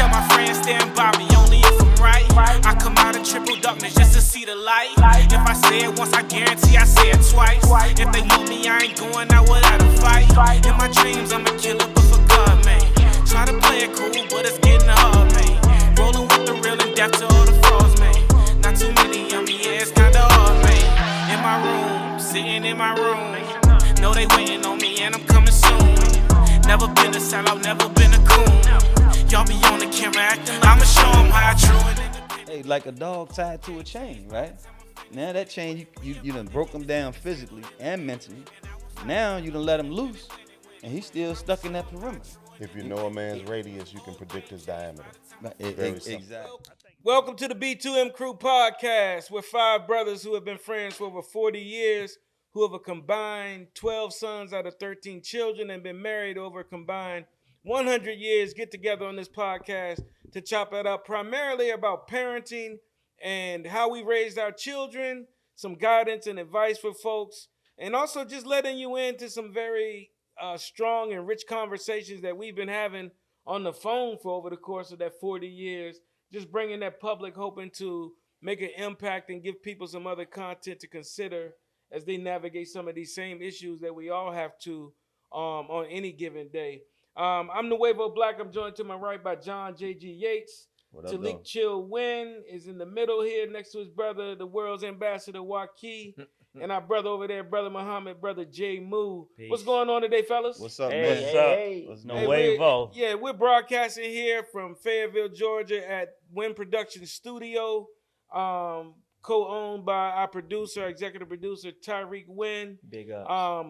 tell my friends stand by me only if I'm right. I come out of triple darkness just to see the light. If I say it once, I guarantee I say it twice. If they want me, I ain't going out without a fight. In my dreams, I'm a killer, but for God, man. Try to play it cool, but it's getting hard, man. Rolling with the real and death to all the frauds, man. Not too many of me, yeah, it's kinda hard, man. In my room, sitting in my room. Know they waiting on me and I'm coming soon. Never been a sellout, never been a coon. Y'all be on the camera acting like I'ma show them how I true it. Hey, like a dog tied to a chain, right? Now that chain, you done broke him down physically and mentally. Now you done let him loose, and he's still stuck in that perimeter. If you know a man's radius, you can predict his diameter. Exactly. Welcome to the B2M Crew podcast. We're 5 brothers who have been friends for over 40 years, who have a combined 12 sons out of 13 children and been married over a combined 100 years. Get together on this podcast to chop it up primarily about parenting and how we raised our children, some guidance and advice for folks, and also just letting you into some very strong and rich conversations that we've been having on the phone for over the course of that 40 years, just bringing that public, hoping to make an impact and give people some other content to consider as they navigate some of these same issues that we all have to on any given day. I'm Nuevo Black. I'm joined to my right by John J.G. Yates. Talik Chill Win is in the middle here next to his brother, the world's ambassador, Waki. And our brother over there, Brother Muhammad, Brother J. Moo. Peace. What's going on today, fellas? What's up, Hey, man? what's up? Nuevo. We're broadcasting here from Fayetteville, Georgia at Win Production Studio, co-owned by our producer, executive producer, Tyreek Win. Big up.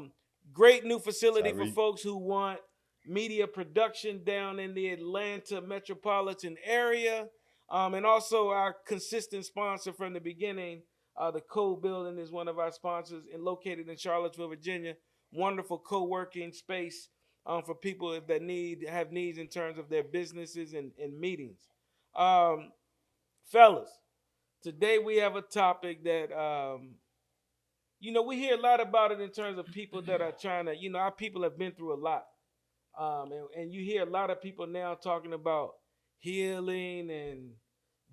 Great new facility for Tyreek. folks who want media production down in the Atlanta metropolitan area. And also our consistent sponsor from the beginning, the Code Building is one of our sponsors and located in Charlottesville, Virginia. Wonderful co-working space for people that have needs in terms of their businesses and meetings. Fellas, today we have a topic that, we hear a lot about it in terms of people that are trying to, our people have been through a lot. And you hear a lot of people now talking about healing and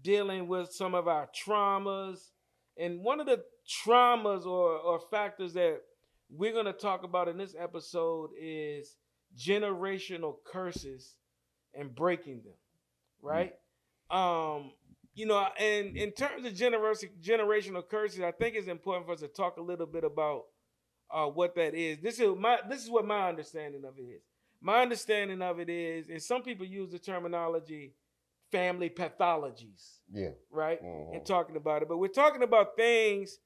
dealing with some of our traumas. And one of the traumas or factors that we're going to talk about in this episode is generational curses and breaking them, right? And in terms of generational curses, I think it's important for us to talk a little bit about what that is. This is what my understanding of it is. My understanding of it is, and some people use the terminology family pathologies. Yeah. Right? Mm-hmm. And talking about it. But we're talking about things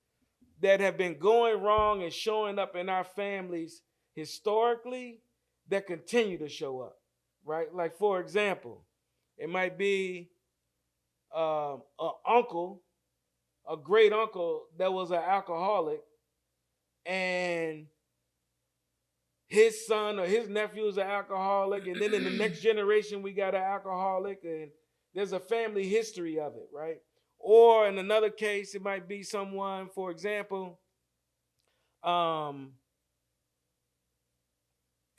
that have been going wrong and showing up in our families historically that continue to show up. Right? Like, for example, it might be an uncle, a great uncle that was an alcoholic, and his son or his nephew is an alcoholic, and then in the next generation we got an alcoholic, and there's a family history of it, right? Or in another case, it might be someone, for example,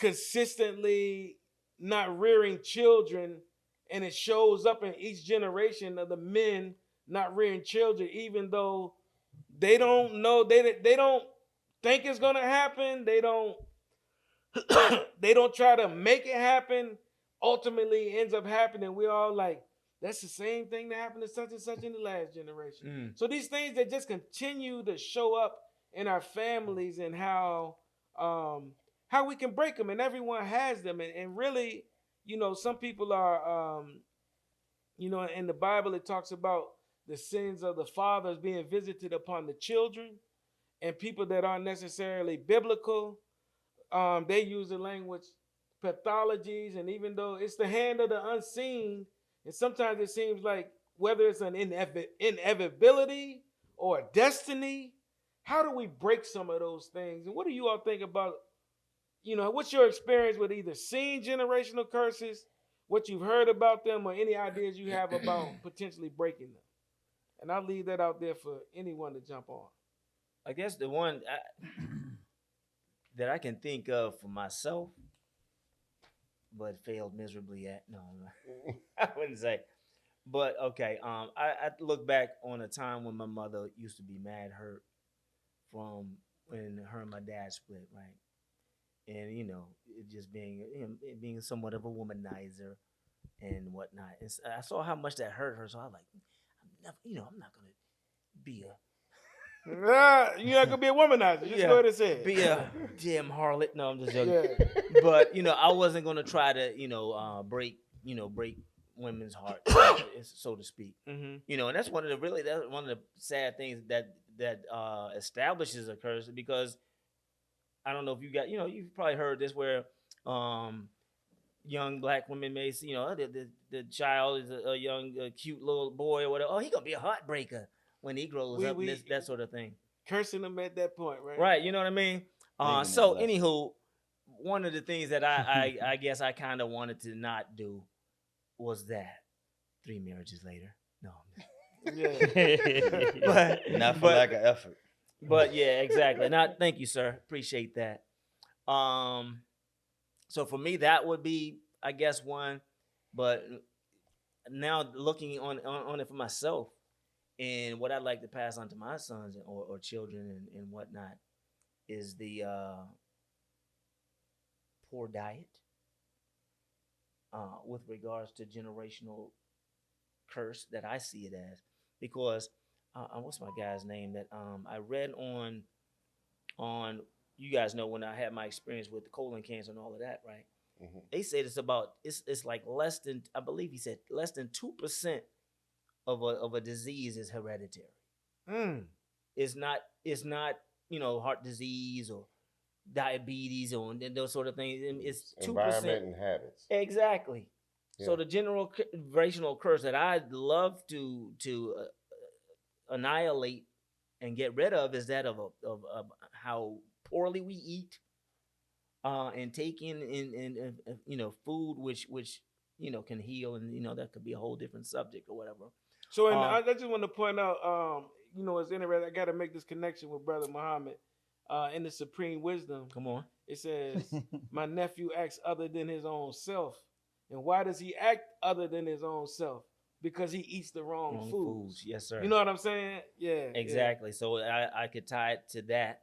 consistently not rearing children, and it shows up in each generation of the men not rearing children, even though they don't know, they don't think it's gonna happen, they don't try to make it happen. Ultimately, it ends up happening. We're all like, that's the same thing that happened to such and such in the last generation. So these things that just continue to show up in our families, and how we can break them, and everyone has them. And really, some people are, in the Bible, it talks about the sins of the fathers being visited upon the children, and people that aren't necessarily biblical. They use the language pathologies, and even though it's the hand of the unseen, and sometimes it seems like whether it's an inevitability or a destiny, how do we break some of those things? And what do you all think about, what's your experience with either seeing generational curses, what you've heard about them, or any ideas you have about potentially breaking them? And I'll leave that out there for anyone to jump on. I guess the one that I can think of for myself but failed miserably at. No, I wouldn't say. But okay, I look back on a time when my mother used to be mad hurt from when her and my dad split, right? And it just being it being somewhat of a womanizer and whatnot. And I saw how much that hurt her, so I was like, I'm not gonna be You're not gonna be a womanizer. Just go ahead and say it. be a damn harlot. No, I'm just joking. Yeah. But I wasn't gonna try to break women's hearts, so to speak. Mm-hmm. And that's one of the sad things that establishes a curse, because I don't know if you got you've probably heard this where young black women may see the child is a young cute little boy or whatever. Oh, he gonna be a heartbreaker when he grows up. That sort of thing. Cursing them at that point, right? Right. You know what I mean? So anywho, one of the things that I guess I kind of wanted to not do was that 3 marriages later. No. Yeah. But not for lack of effort. But yeah, exactly. Not thank you, sir. Appreciate that. So for me, that would be, I guess, one. But now looking on it for myself, and what I'd like to pass on to my sons or children and whatnot is the poor diet with regards to generational curse that I see it as. Because what's my guy's name that I read on you guys know when I had my experience with the colon cancer and all of that, right? Mm-hmm. They said it's like less than, I believe he said less than 2% of a disease is hereditary. It's not heart disease or diabetes or those sort of things. It's 2%. Environment and habits. Exactly. Yeah. So the generational curse that I'd love to annihilate and get rid of is that of how poorly we eat and take in food which can heal, and that could be a whole different subject or whatever. So I just want to point out it's interesting. I got to make this connection with Brother Muhammad in the Supreme Wisdom. Come on. It says, my nephew acts other than his own self. And why does he act other than his own self? Because he eats the wrong foods. Yes, sir. You know what I'm saying? Yeah. Exactly. Yeah. So I could tie it to that.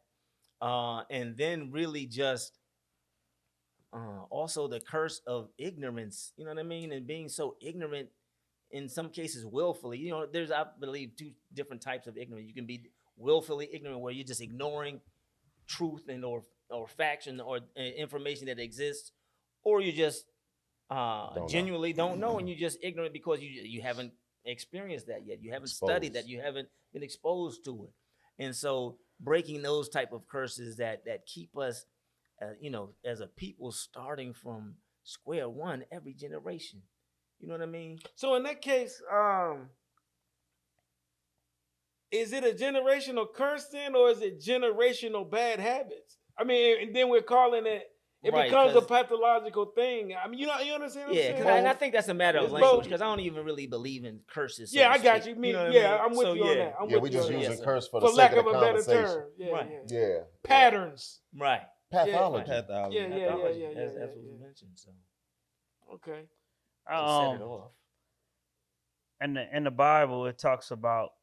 And then really just also the curse of ignorance. You know what I mean? And being so ignorant, in some cases willfully. There's, I believe, 2 different types of ignorance. You can be willfully ignorant, where you're just ignoring truth and or facts or information that exists, or you just genuinely don't know, and you're just ignorant because you haven't experienced that yet. You haven't studied that. You haven't been exposed to it. And so breaking those type of curses that keep us, as a people, starting from square one every generation. You know what I mean? So in that case, is it a generational curse then, or is it generational bad habits? I mean, and then we're calling it. It becomes a pathological thing. I mean, you understand what I'm saying? And I think that's a matter of language, because I don't even really believe in curses. I got you. I'm with you on that. We're just using curse for lack of a better term. Yeah. Patterns. Right. Pathology. Yeah. That's what you mentioned. So. Okay. Set it off. In the Bible, it talks about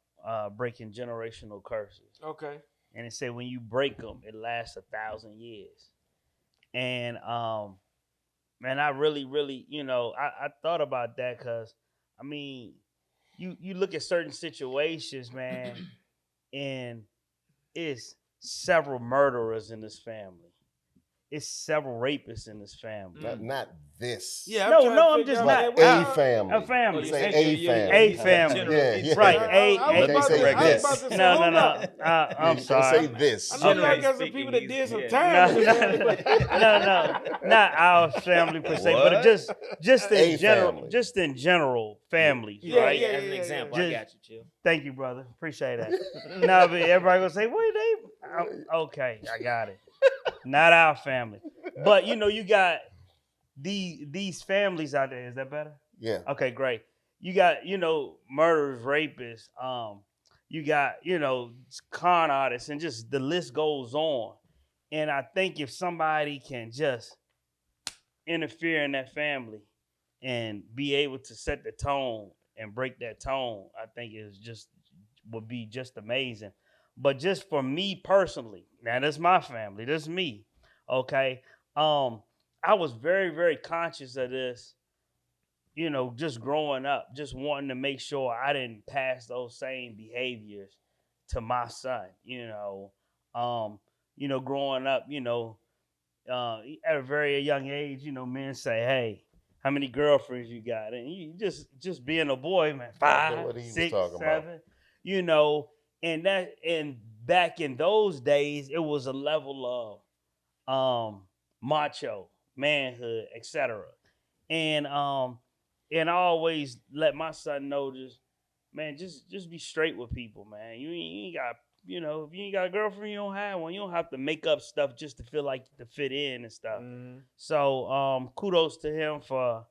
breaking generational curses. Okay. And it said when you break them, it lasts 1,000 years. And man, I really, I thought about that, because I mean, you look at certain situations, man, and it's several murderers in this family. It's several rapists in this family. Not this. Yeah. I'm just not a family. A family. Say a family. A family. Yeah. Right. No. I'm sorry. Say this. I know y'all got some people that did some time. No. Not our family per se, but just in general, family. just in general, families, Yeah, right? As an example, I got you, Chill. Thank you, brother. Appreciate that. But everybody gonna say, "Wait, okay, I got it." Not our family, but you got these families out there. Is that better? Yeah. Okay, great. You got murderers, rapists. You got con artists, and just the list goes on. And I think if somebody can just interfere in that family and be able to set the tone and break that tone, I think would be just amazing. But just for me personally, now that's my family, that's me. Okay. I was very, very conscious of this, just growing up, just wanting to make sure I didn't pass those same behaviors to my son, growing up, at a very young age, men say, "Hey, how many girlfriends you got?" And you just being a boy, man, I know 5, what he was 6, talking about. 7, and back in those days, it was a level of macho, manhood, etc. And I always let my son know, just be straight with people, man. You ain't got, if you ain't got a girlfriend, you don't have one. You don't have to make up stuff just to feel like to fit in and stuff. Mhm. So kudos to him for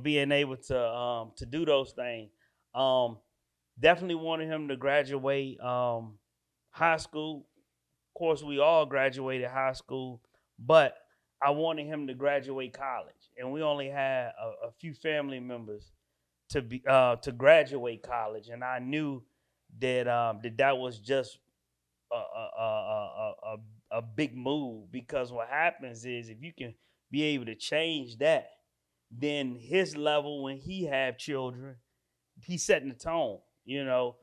being able to do those things. Definitely wanted him to graduate high school. Of course, we all graduated high school, but I wanted him to graduate college, and we only had a few family members to graduate college, and I knew that that was just a big move, because what happens is if you can be able to change that, then his level when he have children, he's setting the tone.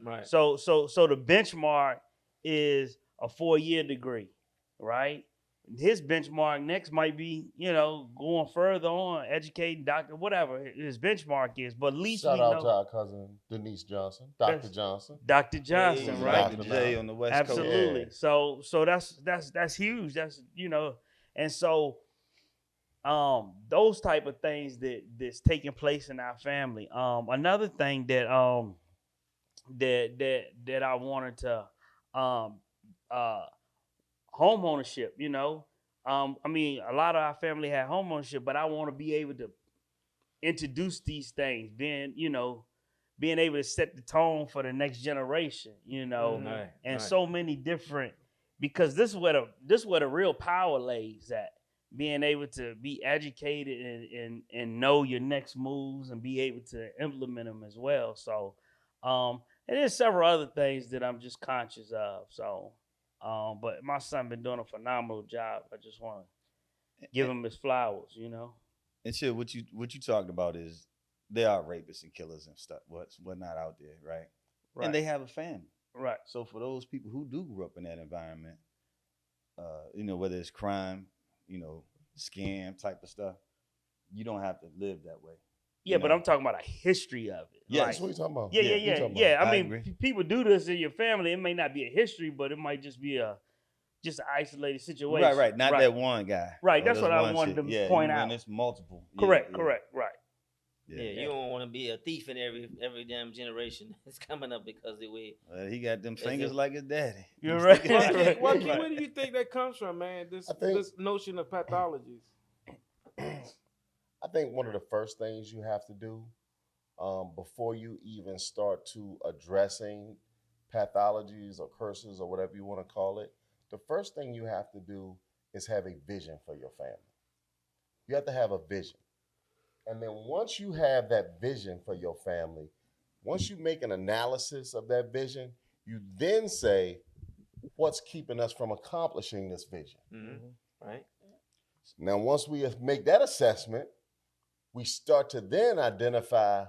Right. So the benchmark is a 4-year degree, right? His benchmark next might be, going further on, educating, doctor, whatever his benchmark is. But at least Shout we out know to our cousin Denise Johnson, Dr. That's- Johnson. Dr. Johnson, He's right? Dr. J on the West Coast. Absolutely. Yeah. So that's huge. That's and so those type of things that's taking place in our family. Another thing that that I wanted to home ownership, I mean, a lot of our family had home ownership, but I want to be able to introduce these things, being able to set the tone for the next generation, Right, and right. so many different, because this is where the real power lays at, being able to be educated and know your next moves and be able to implement them as well. So and there's several other things that I'm just conscious of. So but my son been doing a phenomenal job. I just want to give him his flowers, And shit, what you talked about is there are rapists and killers and stuff, whatnot out there, right? Right. And they have a family. Right. So for those people who do grow up in that environment, whether it's crime, scam type of stuff, you don't have to live that way. Yeah, but I'm talking about a history of it. Yes. That's what you're talking about. Yeah, You're yeah. talking about. Yeah, I I mean, agree. people do this in your family. It may not be a history, but it might just be just an isolated situation. Right. Not that one guy. Right, or that's this what I one wanted chick. to point when out. it's multiple. Correct, Yeah. right. Yeah, you don't want to be a thief in every damn generation that's coming up because the way. He got them Is fingers it- like his daddy. You're right. Joaquin, Right. where do you think that comes from, man? This I think- this notion of pathologies. I think one of the first things you have to do before you even start to addressing pathologies or curses or whatever you want to call it, the first thing you have to do is have a vision for your family. You have to have a vision. And then once you have that vision for your family, once you make an analysis of that vision, you then say, what's keeping us from accomplishing this vision? Right? Now, once we make that assessment, we start to then identify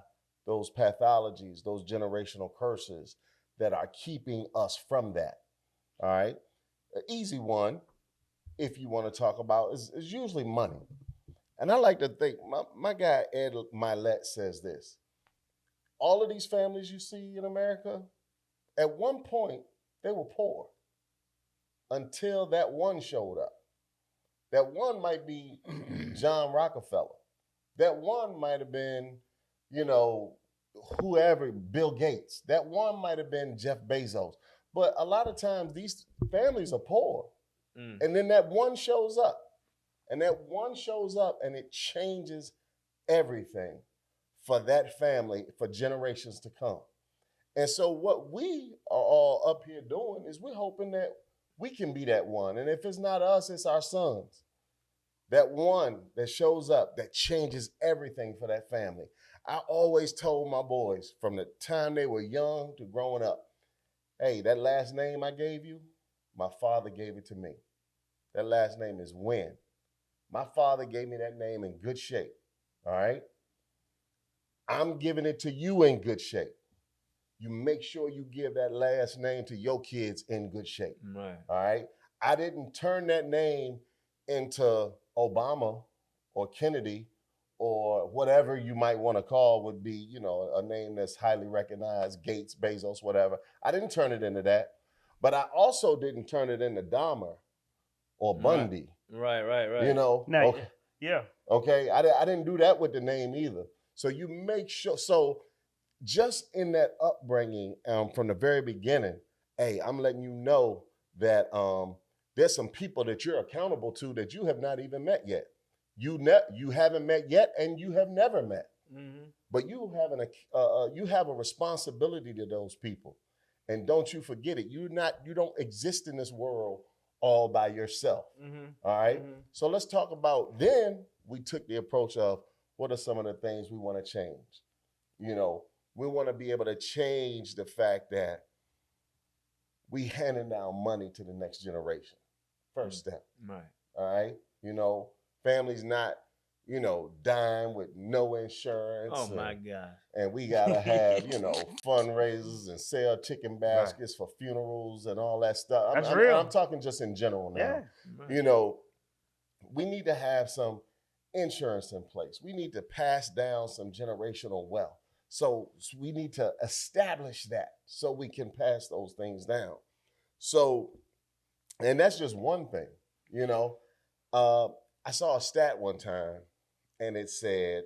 those pathologies, those generational curses that are keeping us from that. All right. An easy one, if you want to talk about, is usually money. And I like to think, my guy Ed Milet says this: all of these families you see in America, at one point, they were poor until that one showed up. That one might be John Rockefeller. That one might have been, whoever, Bill Gates. That one might have been Jeff Bezos. But a lot of times these families are poor. And then that one shows up. And that one shows up and it changes everything for that family for generations to come. And so what we are all up here doing is we're hoping that we can be that one. And if it's not us, it's our sons. that one that shows up that changes everything for that family. I always told my boys from the time they were young to growing up, hey, that last name I gave you, my father gave it to me. That last name is Wynn. My father gave me that name in good shape. All right? I'm giving it to you in good shape. You make sure you give that last name to your kids in good shape. Right. All right? I didn't turn that name into Obama or Kennedy or whatever you might want to call would be, you know, a name that's highly recognized, Gates, Bezos, whatever. I didn't turn it into that. But I also didn't turn it into Dahmer or Bundy. Right. You know? Now, Okay. yeah. Okay. I didn't do that with the name either. So you make sure. So just in that upbringing from the very beginning, hey, I'm letting you know that there's some people that you're accountable to that you have not even met yet. You haven't met yet, and you have never met. Mm-hmm. But you have a responsibility to those people, and don't you forget it. You don't exist in this world all by yourself. Mm-hmm. All right. Mm-hmm. So let's talk about. Then we took the approach of what are some of the things we want to change. You know, we want to be able to change the fact that we handing down money to the next generation. First step. Right. All right. You know, families not, you know, dying with no insurance. Oh my God. And we gotta have, you know, fundraisers and sell chicken baskets for funerals and all that stuff. That's real. I'm talking just in general now. Yeah. Right. You know, we need to have some insurance in place. We need to pass down some generational wealth. So we need to establish that so we can pass those things down. So, and that's just one thing, you know. I saw a stat one time and it said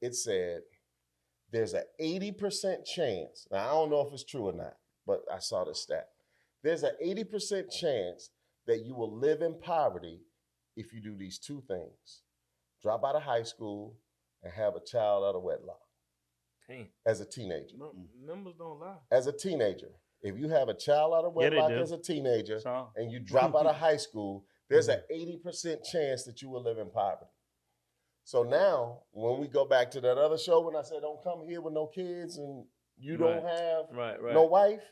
there's an 80% chance. Now, I don't know if it's true or not, but I saw the stat. There's an 80% chance that you will live in poverty if you do these two things. Drop out of high school and have a child out of wedlock. Damn. As a teenager. Numbers don't lie. As a teenager. If you have a child out of wedlock as a teenager and you drop out of high school, there's an 80% chance that you will live in poverty. So now, when we go back to that other show, when I said, don't come here with no kids and you don't have no wife,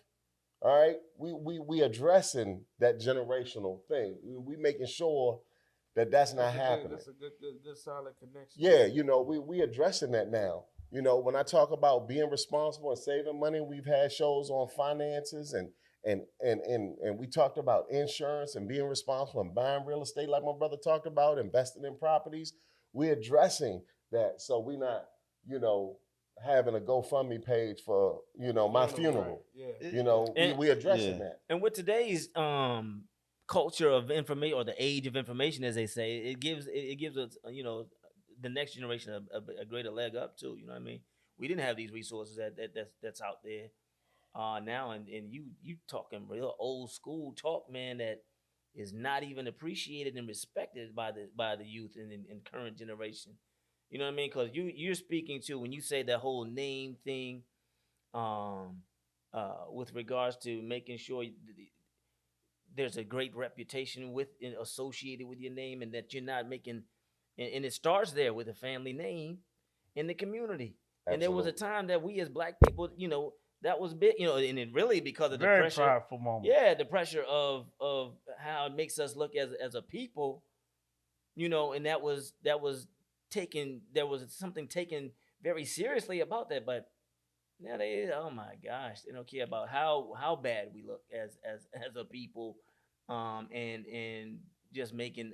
all right, we addressing that generational thing. We making sure that that's not happening. That's a good solid connection. Yeah, you know, we addressing that now. You know, when I talk about being responsible and saving money, we've had shows on finances and we talked about insurance and being responsible and buying real estate like my brother talked about, investing in properties. We're addressing that so we're not, you know, having a GoFundMe page for, you know, my funeral. Right. Yeah. You know, we addressing that. And with today's culture of information, or the age of information, as they say, it gives us, you know, the next generation a greater leg up too. You know what I mean? We didn't have these resources that's out there now, and you talking real old school talk, man, that is not even appreciated and respected by the youth and current generation. You know what I mean? Because you're speaking to, when you say that whole name thing, with regards to making sure there's a great reputation associated with your name, and that you're not making, and it starts there with a family name in the community. Absolutely. And there was a time that we as Black people, you know, that was big, you know, and it really because of the very pressure. powerful moment. Yeah, the pressure of how it makes us look as a people, you know, and that was taken. There was something taken very seriously about that, but now oh my gosh, they don't care about how bad we look as a people, and just making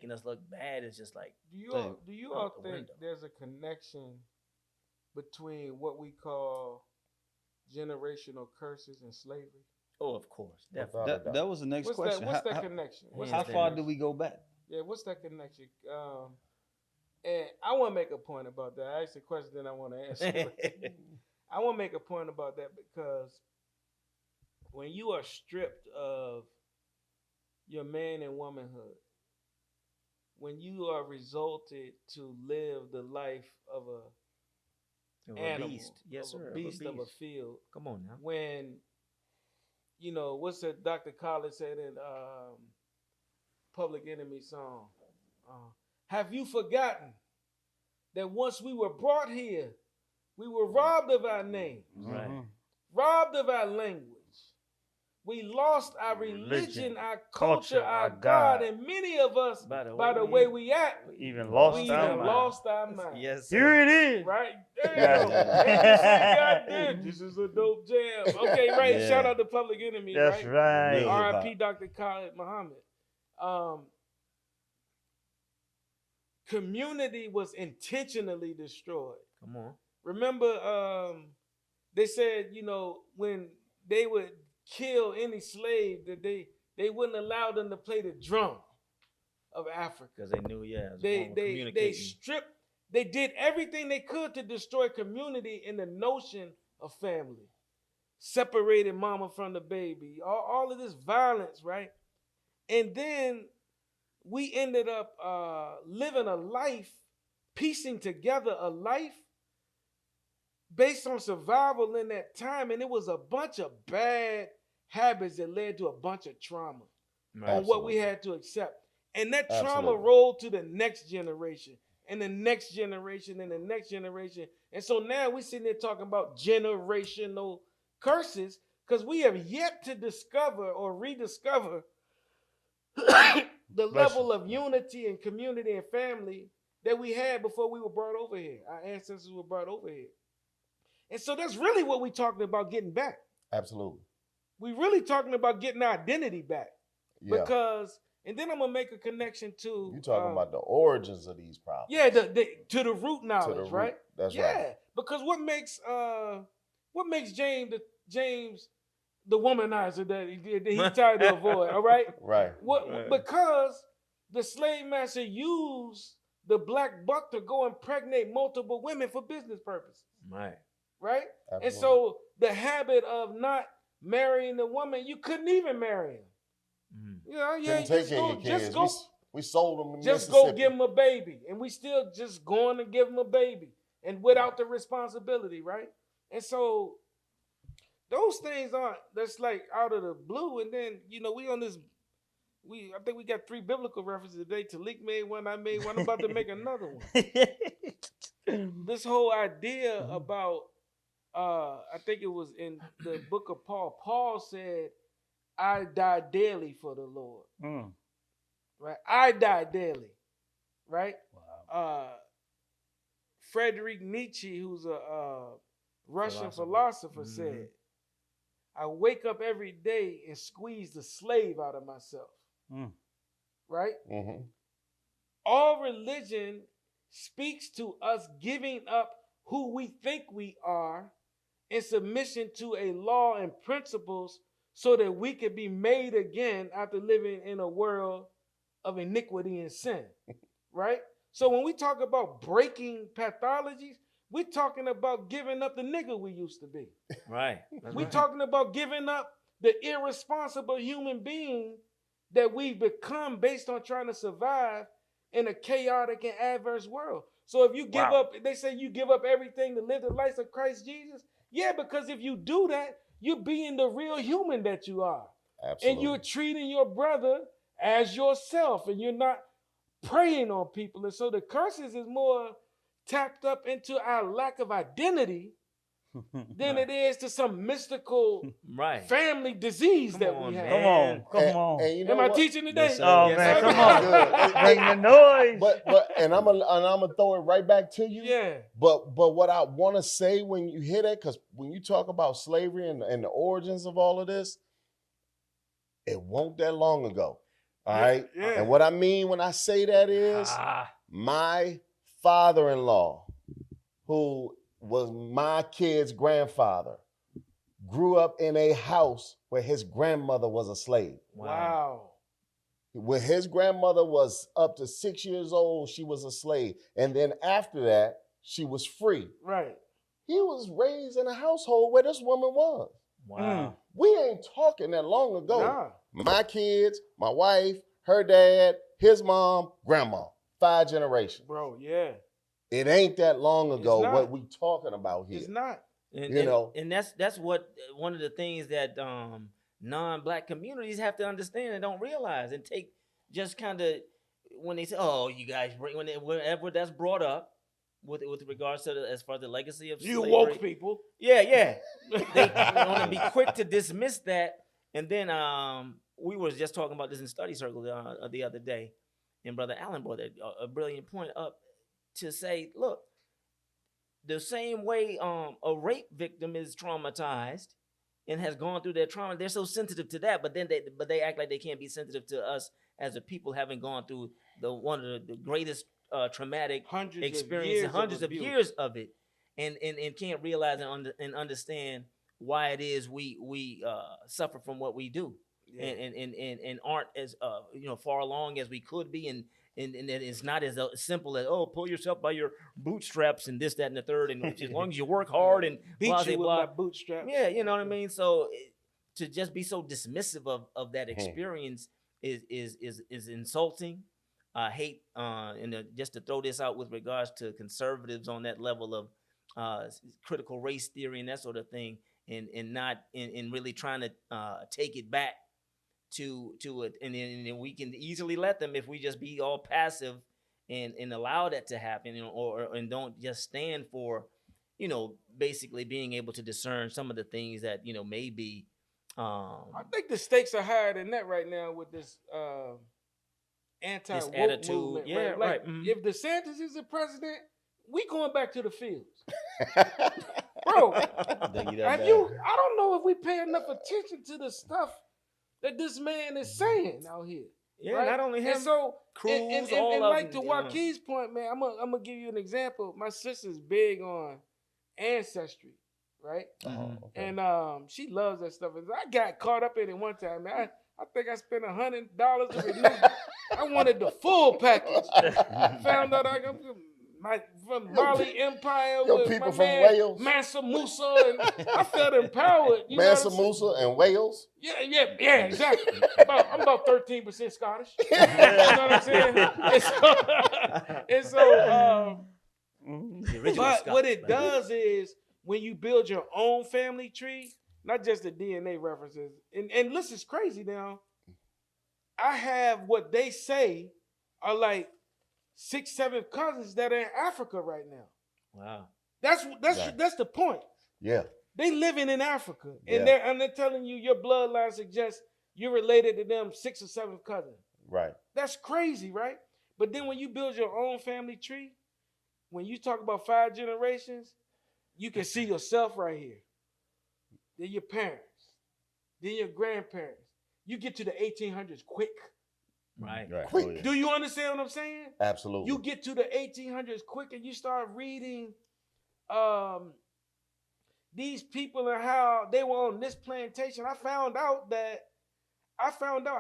us look bad. Is just like, do you all think there's a connection between what we call generational curses and slavery? Oh, of course, definitely. That was the next question. What's that connection? How far do we go back? Yeah, what's that connection? And I want to make a point about that. I asked a question, then I want to answer. I want to make a point about that because when you are stripped of your man and womanhood, when you are resulted to live the life of a animal, beast, yes sir, a beast of a field. Come on now. When, you know, what's that Dr. Khaled said in Public Enemy song? Have you forgotten that once we were brought here, we were robbed of our name, Right. robbed of our language. We lost our religion, our culture, our God, and many of us, by the way we act, Even we lost even our mind. lost our mind. Yes, sir. Here it is. Right? Yeah. Damn. And you say, God damn, this is a dope jam. Okay, right. Yeah. Shout out to Public Enemy, That's right. Real hip-hop. R.I.P. Dr. Khalid Muhammad. Community was intentionally destroyed. Come on. Remember, they said, when they would kill any slave, that they wouldn't allow them to play the drum of Africa. Because they knew, yeah. it was They wrong with they communicating. stripped. They did everything they could to destroy community and the notion of family. Separated mama from the baby. All of this violence, right? And then we ended up living a life, piecing together a life based on survival in that time. And it was a bunch of bad habits that led to a bunch of trauma on what we had to accept. And that trauma Absolutely. rolled to the next generation and the next generation and the next generation. And so now we're sitting there talking about generational curses because we have yet to discover or rediscover the level of unity and community and family that we had before we were brought over here. Our ancestors were brought over here. And so that's really what we're talking about getting back. Absolutely. We're really talking about getting our identity back. Yeah. Because, and then I'm going to make a connection to... You're talking about the origins of these problems. Yeah, to the root knowledge, To the root. right? That's yeah, right. because what makes James the womanizer that he tried to avoid, all right? Right. Because the slave master used the black buck to go impregnate multiple women for business purposes. Right. Right? Absolutely. And so the habit of not marrying the woman, you couldn't even marry him. You know, Couldn't take care of your kids. We sold them to just Mississippi. go give him a baby. And we still just going to give him a baby. And without the responsibility, right? And so those things that's like out of the blue. And then, we on this, I think we got 3 biblical references today. Talik made one, I made one. I'm about to make another one. This whole idea about, I think it was in the book of Paul. Paul said, I die daily for the Lord. Right? I die daily. Right? Wow. Friedrich Nietzsche, who's a Russian philosopher, said, I wake up every day and squeeze the slave out of myself. Right? Mm-hmm. All religion speaks to us giving up who we think we are in submission to a law and principles so that we can be made again after living in a world of iniquity and sin. Right? So when we talk about breaking pathologies, we're talking about giving up the nigga we used to be. Right. We're talking about giving up the irresponsible human being that we've become based on trying to survive in a chaotic and adverse world. So if you give up, they say you give up everything to live the life of Christ Jesus. Yeah, because if you do that, you're being the real human that you are. Absolutely. And you're treating your brother as yourself, and you're not preying on people. And so the curses is more tapped up into our lack of identity than it is to some mystical family disease we have. Come on. And you know Am I what? teaching today? Yes, sir. Oh Yes, man, sir. come on. Bring the noise. But I'm gonna throw it right back to you. Yeah. But what I want to say when you hear that, because when you talk about slavery and the origins of all of this, it wasn't that long ago. All right. Yeah. And what I mean when I say that is my father-in-law, who was my kid's grandfather, grew up in a house where his grandmother was a slave. Wow. When his grandmother was up to 6 years old, she was a slave. And then after that, she was free. Right. He was raised in a household where this woman was. Wow. We ain't talking that long ago. Nah. My kids, my wife, her dad, his mom, grandma, 5 generations. Bro, yeah. It ain't that long ago not. what we talking about here. It's not. And that's what one of the things that non-black communities have to understand and don't realize and take just kind of when they say, "Oh, you guys," whenever that's brought up with regards to as far as the legacy of You slavery, woke people. yeah, they want to be quick to dismiss that. And then we were just talking about this in study circle the other day, and Brother Allen brought a brilliant point up to say, look, the same way a rape victim is traumatized and has gone through their trauma, they're so sensitive to that, but then they act like they can't be sensitive to us as a people having gone through one of the greatest traumatic experiences, hundreds of years of it, and can't realize and understand why it is we suffer from what we do, and aren't as far along as we could be, and it's not as simple as, oh, pull yourself by your bootstraps and this, that, and the third, and as long as you work hard and beat blah, you with blah. my bootstraps. Yeah, you know what I mean. So to just be so dismissive of that experience is insulting. I hate and just to throw this out with regards to conservatives on that level of critical race theory and that sort of thing, and not in really trying to take it back to it, and we can easily let them if we just be all passive and allow that to happen, and don't just stand for, basically being able to discern some of the things that may be. I think the stakes are higher than that right now with this anti-woke attitude. movement. Yeah, right. Mm-hmm. If DeSantis is the president, we going back to the fields. Bro, I don't know if we pay enough attention to the stuff that this man is saying out here. Yeah, right? not only him, and so Cruz, and all like of to them, Joaquin's point, man, I'm gonna give you an example. My sister's big on ancestry, right? Okay. And she loves that stuff. I got caught up in it one time, man. I think I spent $100 to renew. I wanted the full package. Found out I got from Mali Empire with people my from man Wales. Mansa Musa, and I felt empowered. Mansa Musa and Wales. Yeah, exactly. I'm about 13% Scottish. You know what I'm saying? But what it does is when you build your own family tree, not just the DNA references, and listen, it's crazy now. I have what they say are like 6, 7 cousins that are in Africa right now. Wow. That's the point. Yeah. They living in Africa. And Yeah. they're telling you your bloodline suggests you're related to them 6 or 7 cousins. Right. That's crazy, right? But then when you build your own family tree, when you talk about 5 generations, you can see yourself right here. Then your parents. Then your grandparents. You get to the 1800s quick. Right. Quick. Oh, yeah. Do you understand what I'm saying? Absolutely. You get to the 1800s quick and you start reading these people and how they were on this plantation. I found out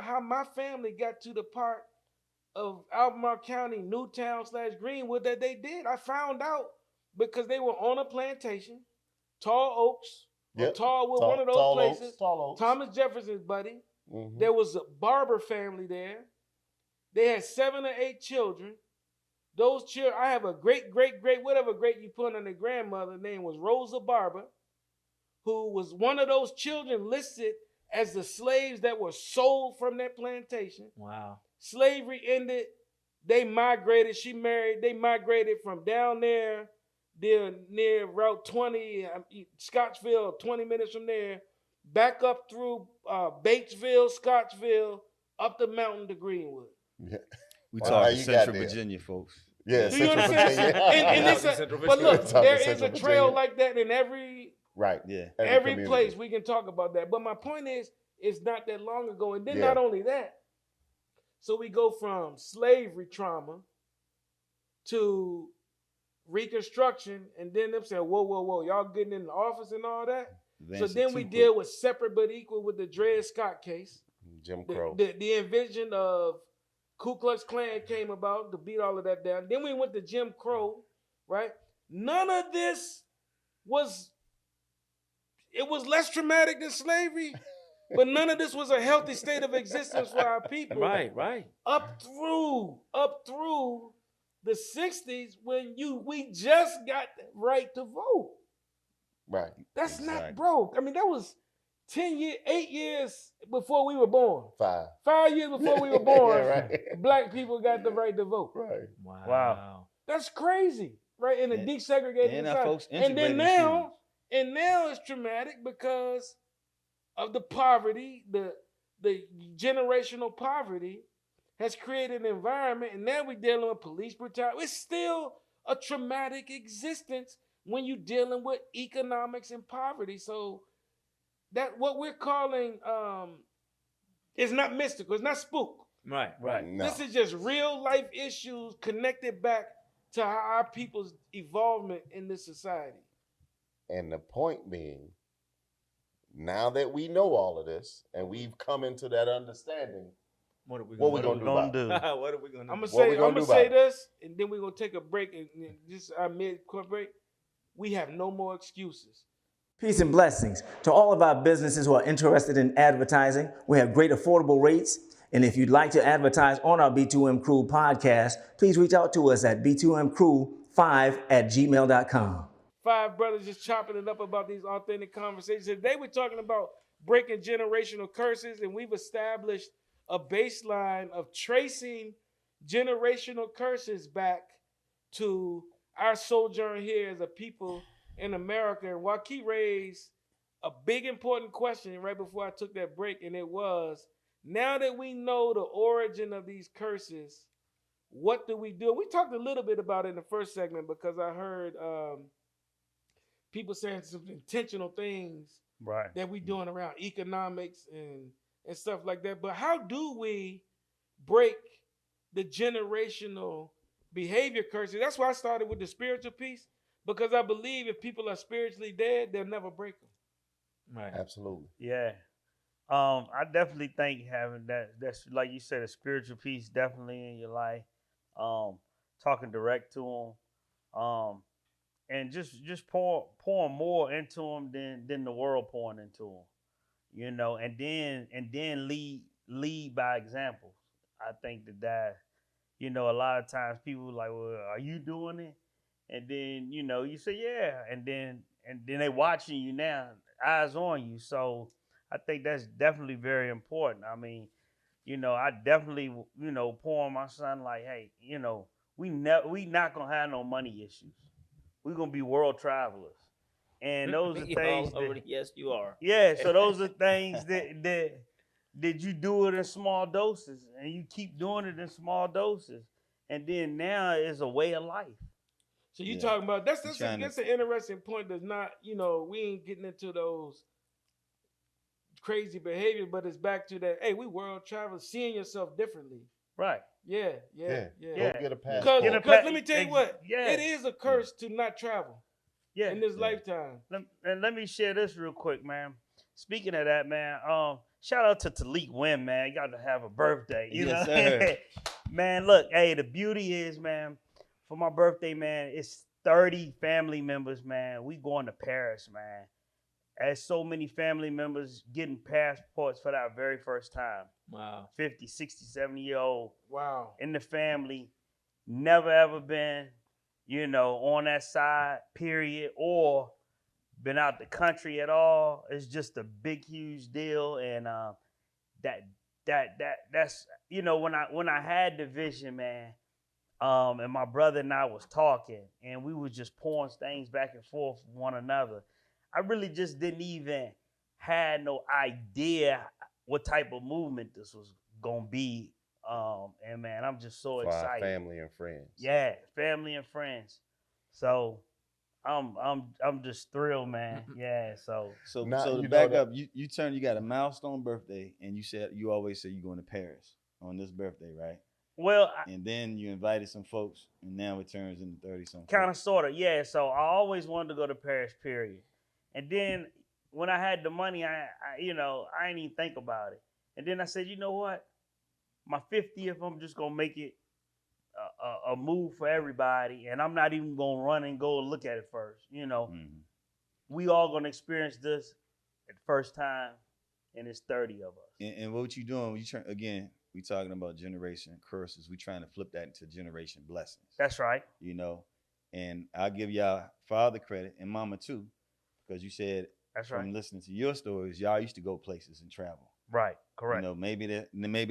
how my family got to the part of Albemarle County, Newtown / Greenwood that they did. I found out because they were on a plantation, Tall Oaks, or Tallwood, one of those places. Tall Oaks. Thomas Jefferson's buddy. Mm-hmm. There was a Barber family there. They had 7 or 8 children. Those children, I have a great, whatever great you put on their grandmother, name was Rosa Barber, who was one of those children listed as the slaves that were sold from that plantation. Wow. Slavery ended. They migrated. She married. They migrated from down there near Route 20, Scottsville, 20 minutes from there, back up through Batesville, Scottsville, up the mountain to Greenwood. Yeah. We Wow, talking you Central got there. Virginia, folks. Yeah. Do you Central understand? Virginia. But look, Talking there is Central a trail Virginia. like that in every Right. Yeah. every community. place. We can talk about that. But my point is, it's not that long ago. And then Yeah. not only that, so we go from slavery trauma to Reconstruction, and then them saying, whoa, y'all getting in the office and all that. So then we deal with separate but equal with the Dred Scott case. Jim Crow. The invention of Ku Klux Klan came about to beat all of that down. Then we went to Jim Crow, right? None of this was less traumatic than slavery, but none of this was a healthy state of existence for our people. Right. Up through the 60s when we just got the right to vote. Right. That's not Exactly. broke. I mean, that was 8 years before we were born. 5. 5 years before we were born, Yeah, right. black people got the right to vote. Right. Wow. That's crazy, right? In a And- desegregated and our society. folks And then integrated now it's traumatic because of the poverty, the generational poverty has created an environment, and now we're dealing with police brutality. It's still a traumatic existence when you're dealing with economics and poverty. So that what we're calling is not mystical, it's not spook. Right. No. This is just real life issues connected back to our people's evolvement in this society. And the point being, now that we know all of this and we've come into that understanding, What are we what we gonna gonna do about it? What are we gonna do? I'm gonna What we say gonna I'm do gonna say about it? this, and then we're gonna take a break. And this is our mid-court break. We have no more excuses. Peace and blessings to all of our businesses who are interested in advertising. We have great affordable rates. And if you'd like to advertise on our B2M Crew podcast, please reach out to us at b2mcrew5@gmail.com. 5 brothers just chopping it up about these authentic conversations. Today we're talking about breaking generational curses, and we've established a baseline of tracing generational curses back to our sojourn here as a people in America. And Joaquin raised a big important question right before I took that break, and it was, now that we know the origin of these curses, what do we do? We talked a little bit about it in the first segment because I heard people saying some intentional things Right. that we doing around economics and stuff like that. But how do we break the generational behavior curses? That's why I started with the spiritual piece, because I believe if people are spiritually dead, they'll never break them. Right. Absolutely. Yeah. I definitely think having that's like you said, a spiritual piece definitely in your life. Talking direct to them. And just pouring more into them than the world pouring into them. You know, and then lead by example. I think that you know, a lot of times people are like, well, are you doing it? And then, you know, you say, yeah. And then they watching you now, eyes on you. So I think that's definitely very important. I mean, you know, I definitely, you know, pour on my son like, hey, you know, we not gonna have no money issues. We're gonna be world travelers. And those are things Yes, you are. yeah, so those are things that you do it in small doses, and you keep doing it in small doses, and then now it's a way of life. So you Yeah. talking about that's trying to- an interesting point. That's not, you know, we ain't getting into those crazy behavior, but it's back to that. Hey, we world travelers, seeing yourself differently. Right. Yeah. Go Yeah. get a Because passport. Get a let me tell you what, yeah. it is a curse to not travel Yeah. in this lifetime. Let me share this real quick, man. Speaking of that, man, shout out to Talik Wynn, man. You got to have a birthday. You Yes, know? sir. Man, look, hey, the beauty is, man, for my birthday, man, it's 30 family members, man. We going to Paris, man. As so many family members getting passports for that very first time. Wow. 50, 60, 70-year-old Wow. in the family, never ever been, you know, on that side, period, or been out the country at all. It's just a big, huge deal. And that's, you know, when I had the vision, man, and my brother and I was talking, and we were just pouring things back and forth with one another. I really just didn't even had no idea what type of movement this was gonna be. And man, I'm just so For our excited. family and friends. Yeah, family and friends. So I'm just thrilled, man. Yeah. So So Now, so you to know back that- up, you got a milestone birthday, and you always say you're going to Paris on this birthday, right? well, And then you invited some folks, and now it turns into 30-something. kind of sort of, yeah. So I always wanted to go to Paris, period. And then when I had the money, I you know, I didn't even think about it. And then I said, you know what? My 50th, I'm just gonna make it a move for everybody, and I'm not even gonna run and go look at it first. You know, Mhm. we all gonna experience this at the first time, and it's 30 of us. And what you doing? We talking about generation curses. We trying to flip that into generation blessings. That's right. You know, and I'll give y'all father credit and mama too, because you said That's right. from listening to your stories, y'all used to go places and travel. Right. Correct. You know, maybe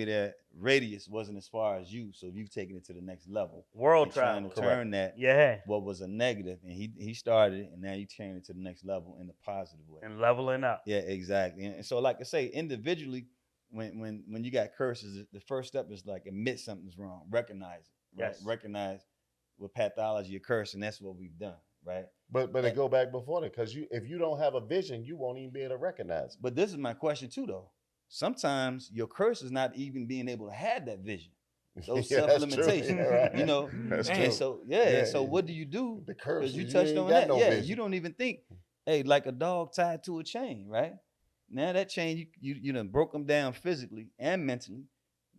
that radius wasn't as far as you, so you've taken it to the next level. World and trying travel. to turn that Yeah. what was a negative, and he started it, and now you turn it to the next level in a positive way. And leveling up. Yeah, exactly. And so, like I say, individually, when you got curses, the first step is like admit something's wrong, recognize it, right? Yes. Recognize with pathology a curse, and that's what we've done, right? But it go back before that, because if you don't have a vision, you won't even be able to recognize it. But this is my question too, though. Sometimes your curse is not even being able to have that vision. Those Yeah, that's true. self-limitations, Yeah, right. you know. That's and true. so Yeah, so what do you do? The curse, Because you touched ain't on got that. no Yeah, vision. you don't even think, hey, like a dog tied to a chain, right? Now that chain, you done broke him down physically and mentally.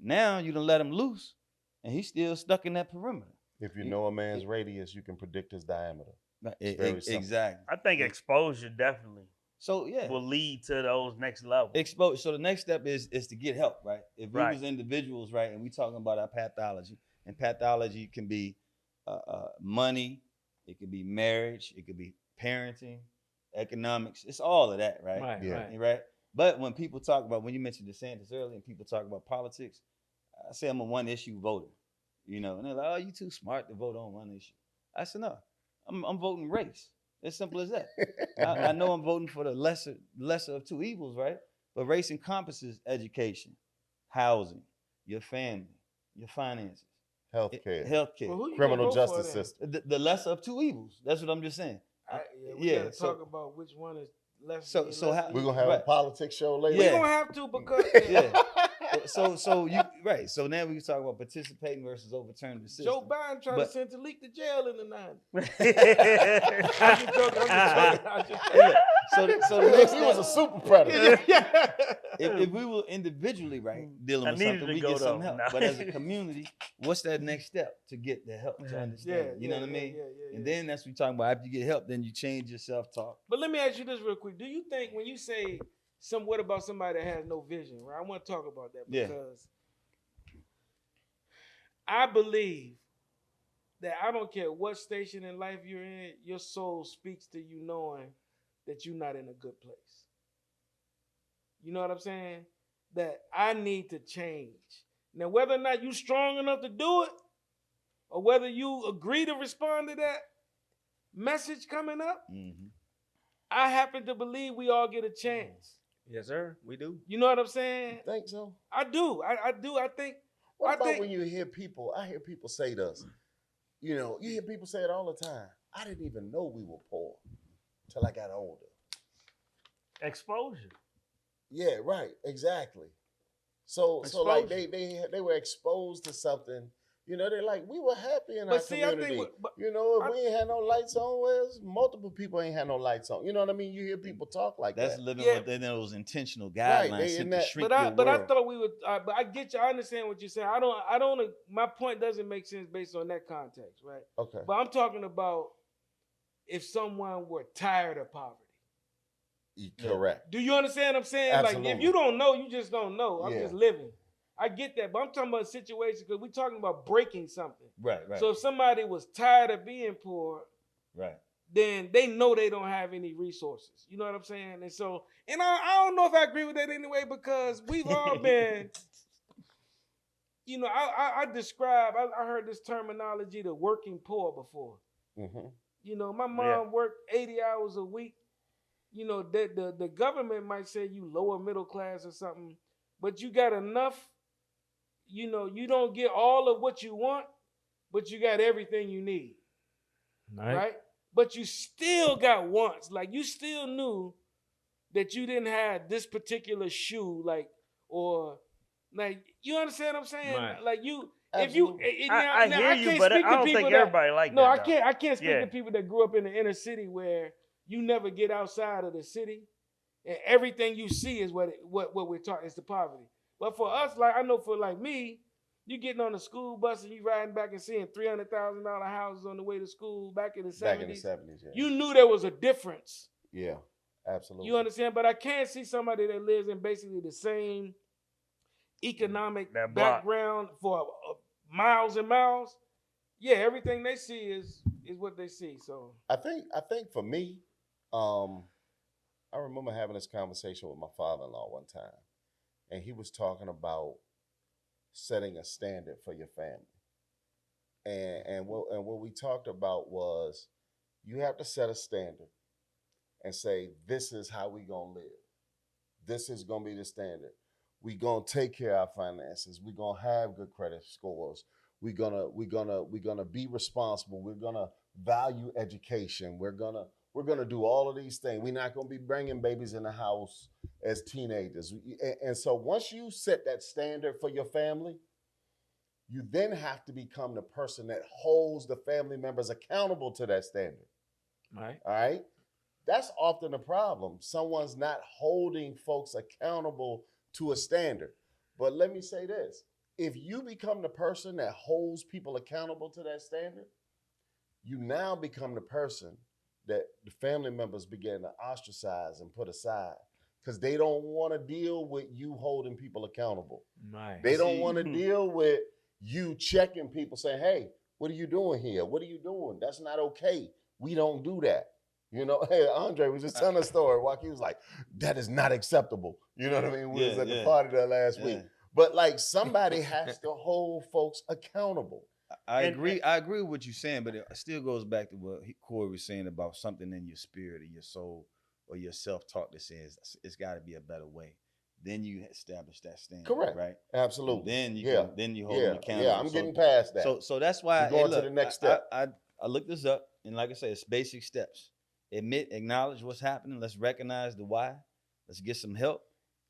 Now you done let him loose, and he's still stuck in that perimeter. If you know a man's radius, you can predict his diameter. It's very simple. Exactly. I think exposure definitely So yeah, will lead to those next levels. expose. So the next step is to get help, right? If we Right. was individuals, right, and we talking about our pathology, and pathology can be money, it could be marriage, it could be parenting, economics. It's all of that, right? Right, Yeah. right. Right. But when people talk about, when you mentioned DeSantis earlier, and people talk about politics, I say I'm a one issue voter, you know, and they're like, "Oh, you too smart to vote on one issue." I said, "No, I'm voting race. As simple as that. I know I'm voting for the lesser of two evils, right? But race encompasses education, housing, your family, your finances, Healthcare, healthcare, Well, who you criminal gonna vote for justice then? system. the lesser of two evils. That's what I'm just saying. We Yeah, gotta so- talk about which one is less. So- than so less how- than We're gonna evil. have Right. a politics show later. We Yeah. gonna have to because Yeah. So you right. So now we can talk about participating versus overturning the system. Joe Biden tried But- to send Talik to jail in the 90s. Yeah. I'm just joking. I'm just joking. Hey, look, so the next He was a step, super predator. if we were individually right dealing I with needed something, to we go, get some though. help. No. But as a community, what's that next step to get the help to understand? You know what I mean? And then that's what we talking about. After you get help, then you change your self-talk. But let me ask you this real quick. Do you think when you say what about somebody that has no vision, right? I want to talk about that Yeah. because I believe that I don't care what station in life you're in, your soul speaks to you knowing that you're not in a good place. You know what I'm saying? That I need to change. Now, whether or not you're strong enough to do it, or whether you agree to respond to that message coming up, Mm-hmm. I happen to believe we all get a chance. Yes, sir. We do. You know what I'm saying? Think so? I do. I do. I think. What I about think- when you hear people? I hear people say to us, you know, you hear people say it all the time. I didn't even know we were poor till I got older. Exposure. Yeah, right, exactly. So like Exposure. they were exposed to something. You know, they're like, we were happy in But our see, I think community. what- but you know, if I- we ain't had no lights on, well, multiple people ain't had no lights on. You know what I mean? You hear people talk like That's that. living Yeah. within those intentional Right, guidelines they set in to that- shrink But your I world. thought we would. But I get you. I understand what you're saying. I don't. My point doesn't make sense based on that context, right? Okay. But I'm talking about if someone were tired of poverty. Correct. Do you understand what I'm saying? Like if Absolutely. you don't know, you just don't know. I'm Yeah. just living. I get that, but I'm talking about situations because we're talking about breaking something. Right, right, So if somebody was tired of being poor, right. then they know they don't have any resources. You know what I'm saying? And so, and I don't know if I agree with that anyway, because we've all been, you know, I heard this terminology, the working poor, before. Mm-hmm. You know, my mom Yeah. worked 80 hours a week. You know, the government might say you lower middle class or something, but you got enough. You know, you don't get all of what you want, but you got everything you need. Right? But you still got wants. Like you still knew that you didn't have this particular shoe, like, or like, you understand what I'm saying? Right. Like you, Absolutely. if you, I now, hear you, can't but I speak to don't people think that- everybody like No, that. I can't speak Yeah. to people that grew up in the inner city where you never get outside of the city, and everything you see is what we're talking is the poverty. But for us, like I know for like me, you getting on the school bus and you riding back and seeing $300,000 houses on the way to school back in the 70s. Back in the 70s, yeah. You knew there was a difference. Yeah, absolutely. You understand? But I can't see somebody that lives in basically the same economic That block. background for miles and miles. Yeah, everything they see is what they see. So I think for me, I remember having this conversation with my father-in-law one time, and he was talking about setting a standard for your family. And what we talked about was you have to set a standard and say, this is how we gonna live. This is gonna be the standard. We gonna take care of our finances. We gonna have good credit scores. We're gonna be responsible. We're gonna value education. We're gonna do all of these things. We're not gonna be bringing babies in the house as teenagers. And so once you set that standard for your family, you then have to become the person that holds the family members accountable to that standard. Right. All right. That's often a problem. Someone's not holding folks accountable to a standard. But let me say this. If you become the person that holds people accountable to that standard, you now become the person that the family members begin to ostracize and put aside because they don't want to deal with you holding people accountable. Right. They don't want to deal with you checking people saying, hey, what are you doing here? What are you doing? That's not okay. We don't do that. You know, hey, Andre was just telling a story. He was like, that is not acceptable. You know what I mean? We was at the party there last week. But like somebody has to hold folks accountable. I agree with what you're saying, but it still goes back to what Corey was saying about something in your spirit or your soul or your self-talk that says it's got to be a better way. Then you establish that standard. Correct. Right? Absolutely. And then you hold them accountable. Yeah, I'm getting past that. So that's why You're going to the next step. I looked this up, and like I said, it's basic steps. Admit, acknowledge what's happening. Let's recognize the why. Let's get some help.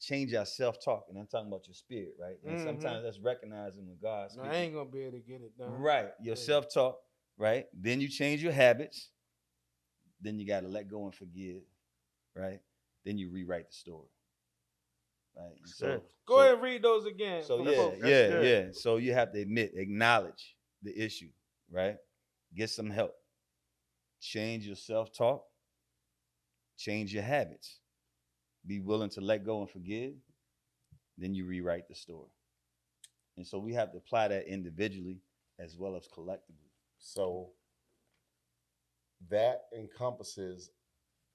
Change our self-talk. And I'm talking about your spirit, right? And sometimes that's recognizing when God's speaking. I ain't going to be able to get it done. Right. Your self-talk, right? Then you change your habits. Then you got to let go and forgive, right? Then you rewrite the story. Right. So go ahead and read those again. So So you have to admit, acknowledge the issue, right? Get some help. Change your self-talk. Change your habits. Be willing to let go and forgive. Then you rewrite the story. And so we have to apply that individually as well as collectively. So that encompasses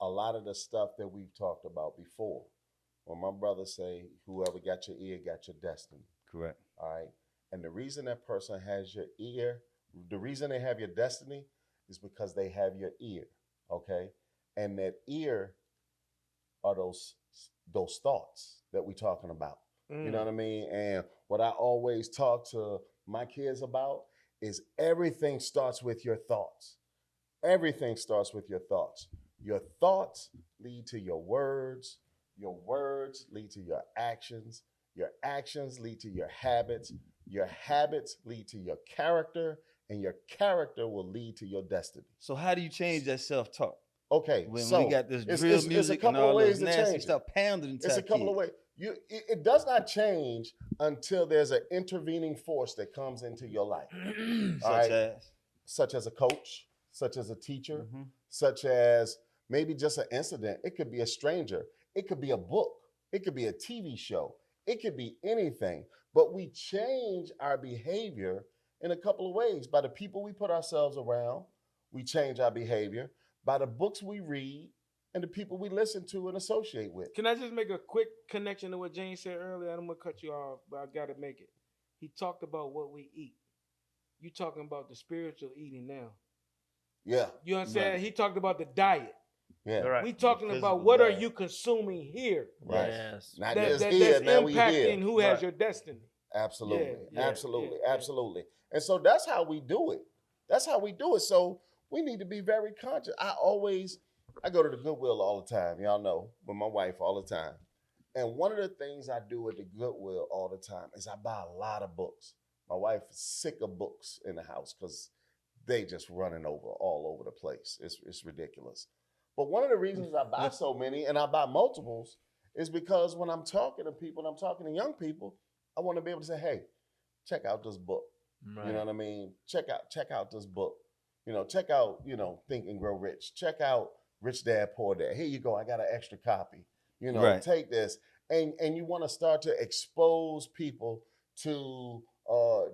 a lot of the stuff that we've talked about before. When my brothers say, whoever got your ear got your destiny. Correct. All right. And the reason that person has your ear, the reason they have your destiny is because they have your ear. Okay. And that ear are those thoughts that we're talking about. You know what I mean? And what I always talk to my kids about is everything starts with your thoughts. Everything starts with your thoughts. Your thoughts lead to your words. Your words lead to your actions. Your actions lead to your habits. Your habits lead to your character. And your character will lead to your destiny. So how do you change that self-talk? Okay, When so we got this drill music and all this nasty stuff pounded into It's a couple of ways. It does not change until there's an intervening force that comes into your life. Such as a coach, such as a teacher, such as maybe just an incident. It could be a stranger. It could be a book. It could be a TV show. It could be anything. But we change our behavior in a couple of ways. By the people we put ourselves around, we change our behavior. By the books we read and the people we listen to and associate with. Can I just make a quick connection to what James said earlier? I'm going to cut you off, but I got to make it. He talked about what we eat. You talking about the spiritual eating now. Yeah. You understand? Right. He talked about the diet. Yeah. Right. We talking about what are you consuming here? Right. Yes. Not just here, now we here. That's impacting who has your destiny. Absolutely. Absolutely. And so that's how we do it. That's how we do it. So we need to be very conscious. I go to the Goodwill all the time. Y'all know, with my wife all the time. And one of the things I do at the Goodwill all the time is I buy a lot of books. My wife is sick of books in the house because they just running over all over the place. It's ridiculous. But one of the reasons I buy so many and I buy multiples is because when I'm talking to people and I'm talking to young people, I want to be able to say, hey, check out this book. Right. You know what I mean? Check out this book. Check out, Think and Grow Rich. Check out Rich Dad, Poor Dad. Here you go. I got an extra copy. Right. Take this. And you want to start to expose people to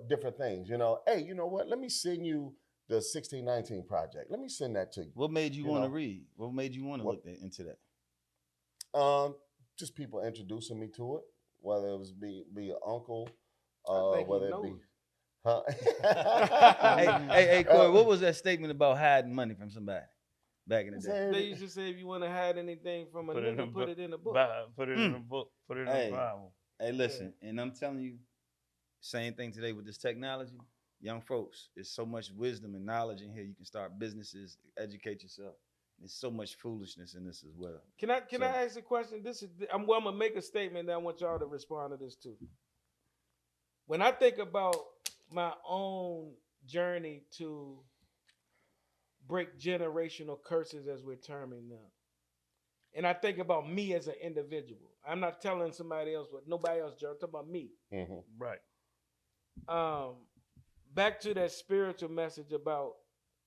different things. Hey, you know what? Let me send you the 1619 project. Let me send that to you. What made you want to read? What made you want to look into that? Just people introducing me to it, whether it was be an uncle, I think whether he it be, knows. huh? Hey, Corey, what was that statement about hiding money from somebody back in the day? They used to say if you want to hide anything from a nigga, put it in a book. Put it in a book. Put it in Hey. a Bible. Hey, listen, and I'm telling you, same thing today with this technology. Young folks, there's so much wisdom and knowledge in here. You can start businesses, educate yourself. There's so much foolishness in this as well. Can I ask a question? I'm gonna make a statement that I want y'all to respond to this too. When I think about my own journey to break generational curses, as we're terming them, and I think about me as an individual, I'm not telling somebody else what nobody else. I'm talking about me. Mm-hmm. Right. Back to that spiritual message about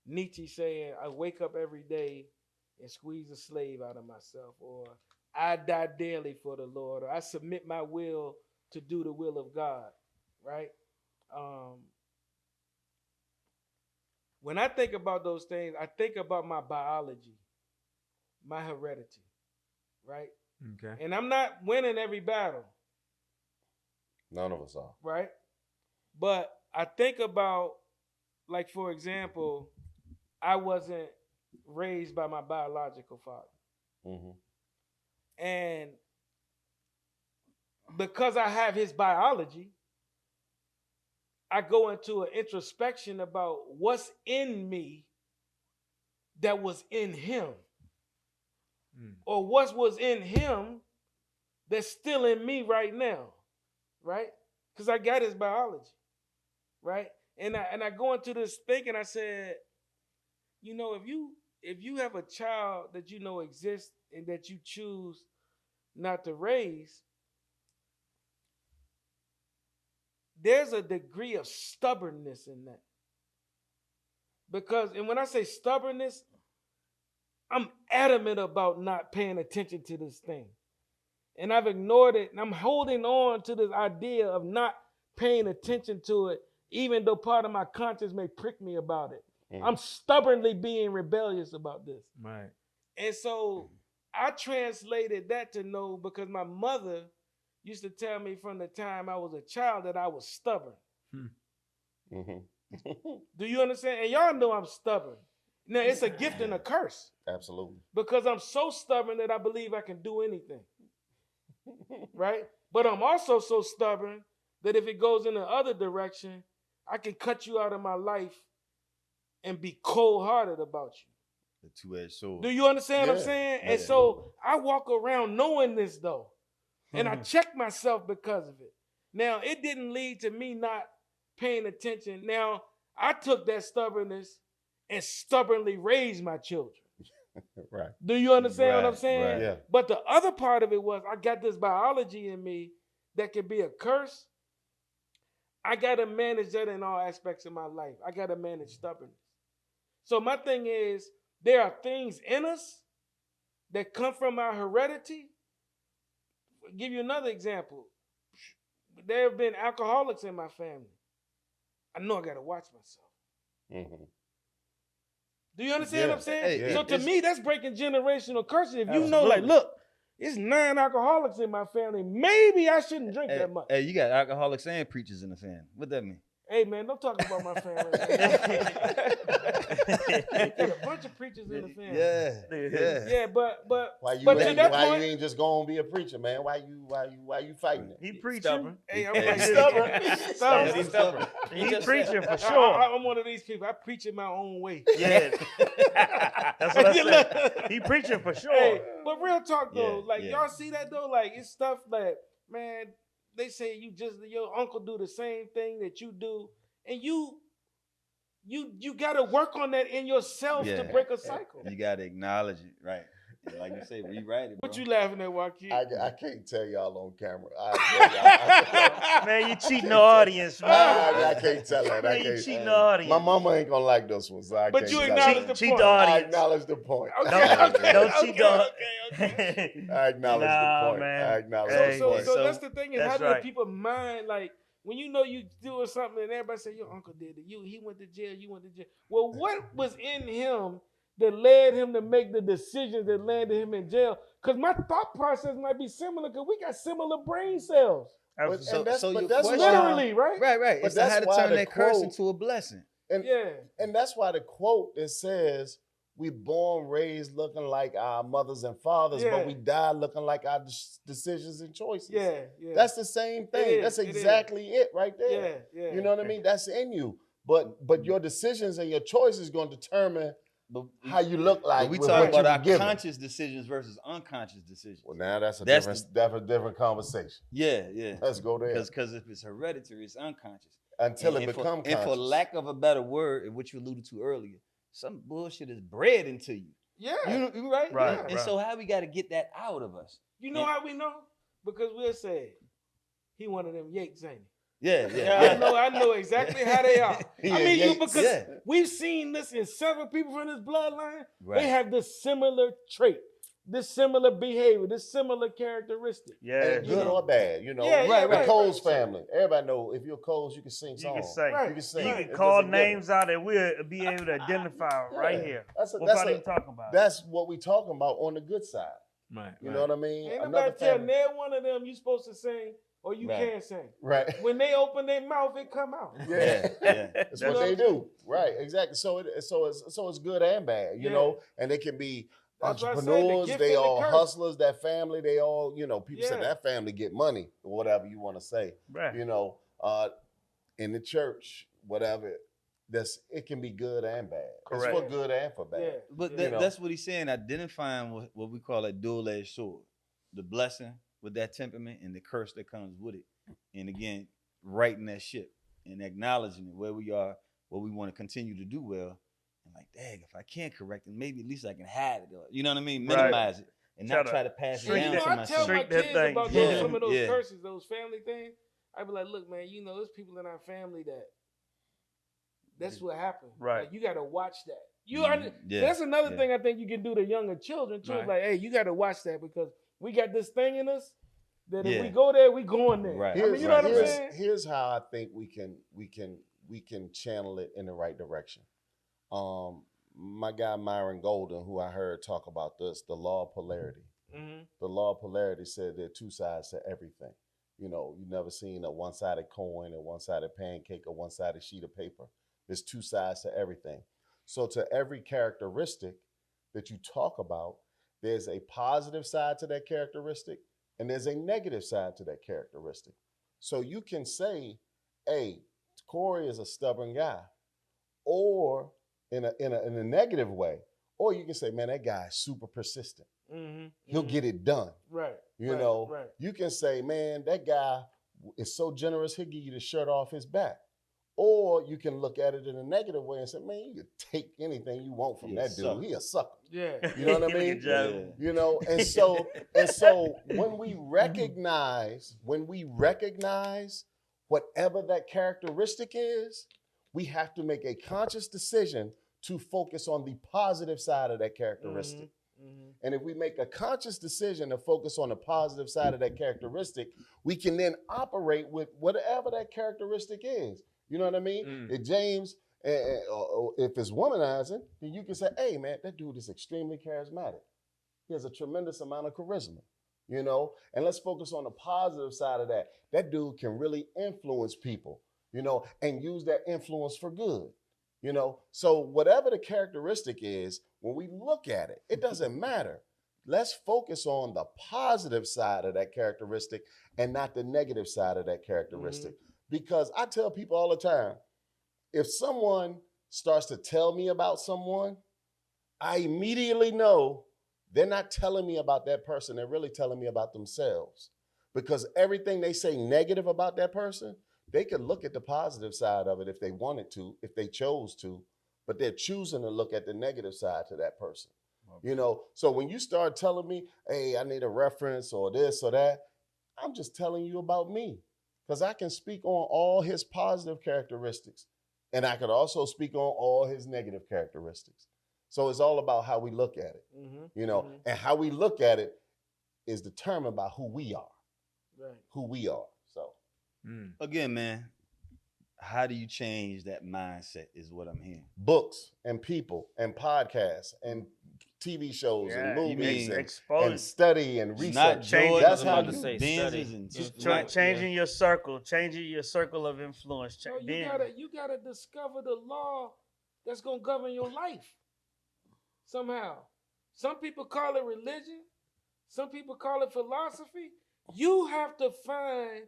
Nietzsche saying, "I wake up every day and squeeze a slave out of myself," or "I die daily for the Lord," or "I submit my will to do the will of God." Right? When I think about those things, I think about my biology, my heredity, right? Okay. And I'm not winning every battle, None of us are. right? But I think about, like, for example, I wasn't raised by my biological father. Mm-hmm. And because I have his biology, I go into an introspection about what's in me that was in him. Or what was in him that's still in me right now, right? Because I got his biology, right? And I go into this thinking, I said, you know, if you have a child that you know exists and that you choose not to raise, there's a degree of stubbornness in that. Because, and when I say stubbornness, I'm adamant about not paying attention to this thing. And I've ignored it, and I'm holding on to this idea of not paying attention to it, even though part of my conscience may prick me about it. I'm stubbornly being rebellious about this. Right. And so I translated that to know, because my mother used to tell me from the time I was a child that I was stubborn. Mm-hmm. Do you understand? And y'all know I'm stubborn. Now, it's a gift and a curse. Absolutely. Because I'm so stubborn that I believe I can do anything. Right? But I'm also so stubborn that if it goes in the other direction, I can cut you out of my life and be cold-hearted about you. The two-edged sword. Do you understand what I'm saying? And so I walk around knowing this, though. And I check myself because of it. Now, it didn't lead to me not paying attention. Now, I took that stubbornness and stubbornly raised my children. Right. Do you understand what I'm Right, saying? right. Yeah. But the other part of it was I got this biology in me that can be a curse. I got to manage that in all aspects of my life. I got to manage stubbornness. So my thing is, there are things in us that come from our heredity. I'll give you another example. There have been alcoholics in my family. I know I got to watch myself. Mm-hmm. Do you understand what I'm saying? Hey, so to me, that's breaking generational curses. If you know, Absolutely. like, look, it's 9 alcoholics in my family. Maybe I shouldn't drink that much. Hey, you got alcoholics and preachers in the family. What that mean? Hey, man, don't talk about my family. Got a bunch of preachers in the family. Yeah, but Why you but to ain't, that why point, you ain't just gonna be a preacher, man? Why you fighting it? He preaching. Stubborn. hey, I'm Hey, like, Stubborn. He's stubborn. He preaching for sure. I'm one of these people. I preach in my own way. Yeah. That's what I said. He preaching for sure. Hey, but real talk though, Yeah, like yeah. y'all see that though, like it's stuff that, man, they say your uncle do the same thing that you do, and you got to work on that in yourself to break a cycle. You got to acknowledge it, right? And like you say, rewrite it, bro. What you laughing at, Joaquin? I can't tell y'all on camera. Man, you cheating the audience, man. I can't tell that. Man, I you can't. cheating the audience. My mama ain't gonna like this one, so I But can't. you tell acknowledge her. the Cheat point. the I audience. acknowledge the point. Don't cheat the Okay. I acknowledge Nah, the point. man. I acknowledge Hey, the point. So that's the thing, is that's how do right. people mind, like, when you know you doing something and everybody say your uncle did it, he went to jail, you went to jail. Well, what was in him that led him to make the decisions that landed him in jail. Because my thought process might be similar because we got similar brain cells. But that's your but that's question- why, Literally, right? Right. But It's how that's to why turn the that curse quote- into a blessing. and Yeah. and that's why the quote that says we born raised looking like our mothers and fathers, Yeah. but we die looking like our decisions and choices. Yeah. Yeah. That's the same thing. is, That's it is. exactly it right there. yeah. Yeah. You know what I mean? That's in you. But your decisions and your choices going to determine But how you look like. But we with talk what about you our were given. conscious decisions versus unconscious decisions. Well, now that's a That's different conversation. Yeah. Let's go there. Because if it's hereditary, it's unconscious. Until And it for- becomes conscious. And for lack of a better word, which you alluded to earlier, some bullshit is bred into you. Yeah. You right? Right, And right. so how we got to get that out of us? You know how we know? Because we'll say, he one of them Yates, ain't he? Yeah. I know exactly how they are. Yeah, I mean, Yates. because Yeah. we've seen this in several people from this bloodline. Right. They have this similar trait, this similar behavior, this similar characteristic. Yeah. And good or bad, you know. Yeah, Right, The right. Coles family. Everybody know if you're Coles, you can sing You songs. can say. Right. You can sing. You Right. can It's call just a given. names out and we'll be able to identify right Yeah. here. That's Without even talking about it. That's what we talking about on the good side. Right. You know what I mean? Ain't Another nobody tell family. near one of them you supposed to sing or you Right. can't sing. Right. When they open their mouth, it come out. Yeah. That's You what know they what I'm do. Right. Exactly. So it's good and bad, you Yeah. know, and they can be That's why I said the entrepreneurs, gift they and the all curse. hustlers, that family, they all, you know, people say Yeah. that family get money or whatever you want to say. Right. You know, in the church, whatever, it can be good and bad. Correct. It's for good and for bad. Yeah. But Yeah. that, You know. that's what he's saying, identifying what we call a dual-edged sword. The blessing with that temperament and the curse that comes with it. And again, righting that ship and acknowledging it, where we are, what we want to continue to do well. And like, dang, if I can't correct it, maybe at least I can hide it. Or, you know what I mean? Right. Minimize it. And Try not to try to pass it shrink down You know, to I my tell son. my Shrink that kids thing. about Yeah. some of those Yeah. curses, those family things. I be like, look, man, you know, there's people in our family that's what happened. Right. Like, you got to watch that. Yeah. That's another Yeah. thing I think you can do to younger children too. Right. Like, hey, you got to watch that because we got this thing in us that if Yeah. we go there, we going there. Right. I mean, you know what I'm here's- saying? Here's how I think we can channel it in the right direction. My guy Myron Golden, who I heard talk about this, the law of polarity. Mm-hmm. The law of polarity said there are two sides to everything. You know, you've never seen a one-sided coin, a one-sided pancake, a one-sided sheet of paper. There's two sides to everything. So to every characteristic that you talk about, there's a positive side to that characteristic and there's a negative side to that characteristic. So you can say, hey, Corey is a stubborn guy, or in a negative way, or you can say, man, that guy is super persistent. Mm-hmm. He'll get it done. Right. You right, know, Right. you can say, man, that guy is so generous, he'll give you the shirt off his back. Or you can look at it in a negative way and say, man, you can take anything you want from He a that dude. sucker. He a sucker. Yeah. You know what I Look at mean? Joe. You know, and so when we recognize whatever that characteristic is, we have to make a conscious decision to focus on the positive side of that characteristic. Mm-hmm. And if we make a conscious decision to focus on the positive side of that characteristic, we can then operate with whatever that characteristic is. You know what I mean? If James, if it's womanizing, then you can say, hey, man, that dude is extremely charismatic. He has a tremendous amount of charisma, you know? And let's focus on the positive side of that. That dude can really influence people, you know, and use that influence for good, you know? So whatever the characteristic is, when we look at it, it doesn't matter. Let's focus on the positive side of that characteristic and not the negative side of that characteristic. Because I tell people all the time, if someone starts to tell me about someone, I immediately know they're not telling me about that person. They're really telling me about themselves. Because everything they say negative about that person, they could look at the positive side of it if they wanted to, if they chose to, but they're choosing to look at the negative side to that person. Okay. You know, so when you start telling me, hey, I need a reference or this or that, I'm just telling you about me. Because I can speak on all his positive characteristics, and I could also speak on all his negative characteristics. So it's all about how we look at it, you know, and how we look at it is determined by who we are, Right. who we are. So again, man, how do you change that mindset? Is what I'm hearing. Books and people and podcasts and TV shows and Yeah, you movies mean and study and It's not research. Jordans. That's I'm how about to you. say Benzes study. and Influence. changing your circle, changing your circle of influence. No, you gotta discover the law that's gonna govern your life somehow. Some people call it religion. Some people call it philosophy. You have to find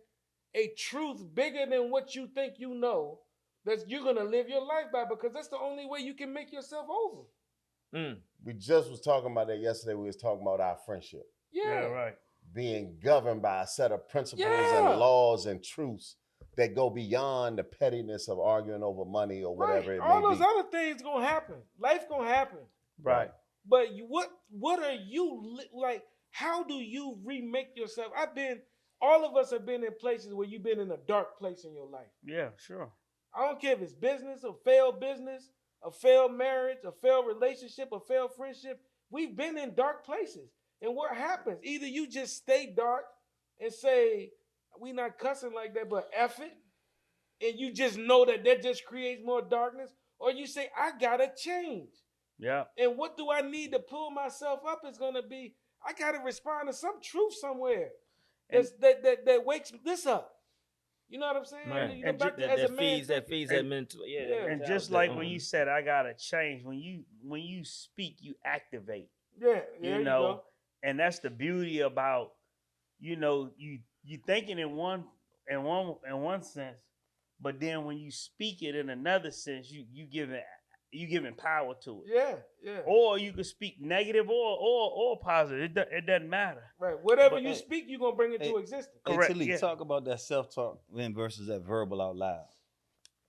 a truth bigger than what you think you know that you're gonna live your life by, because that's the only way you can make yourself over. We just was talking about that yesterday. We was talking about our friendship Yeah, right. being governed by a set of principles Yeah. and laws and truths that go beyond the pettiness of arguing over money or whatever it All may those be. other things gonna happen. Life gonna happen. Right. But what are you like? How do you remake yourself? All of us have been in places where you've been in a dark place in your life. Yeah, sure. I don't care if it's business, a failed marriage, a failed relationship, a failed friendship. We've been in dark places. And what happens? Either you just stay dark and say, we not cussing like that, but F it. And you just know that just creates more darkness. Or you say, I gotta change. Yeah. And what do I need to pull myself up is gonna be, I gotta respond to some truth somewhere that wakes this up. You know what I'm saying? Right. You know, And back to as a man, that feeds that mental. Yeah. Yeah. And just like when you said, I gotta change. When you speak, you activate. yeah, You know, and that's the beauty about, you thinking in one sense, but then when you speak it in another sense, you giving power to it. Yeah. Or you could speak negative or positive. It doesn't matter. Right. Whatever But, you speak, you're gonna bring it to existence. Hey, Correct, Tilly, yeah. talk about that self-talk then versus that verbal out loud.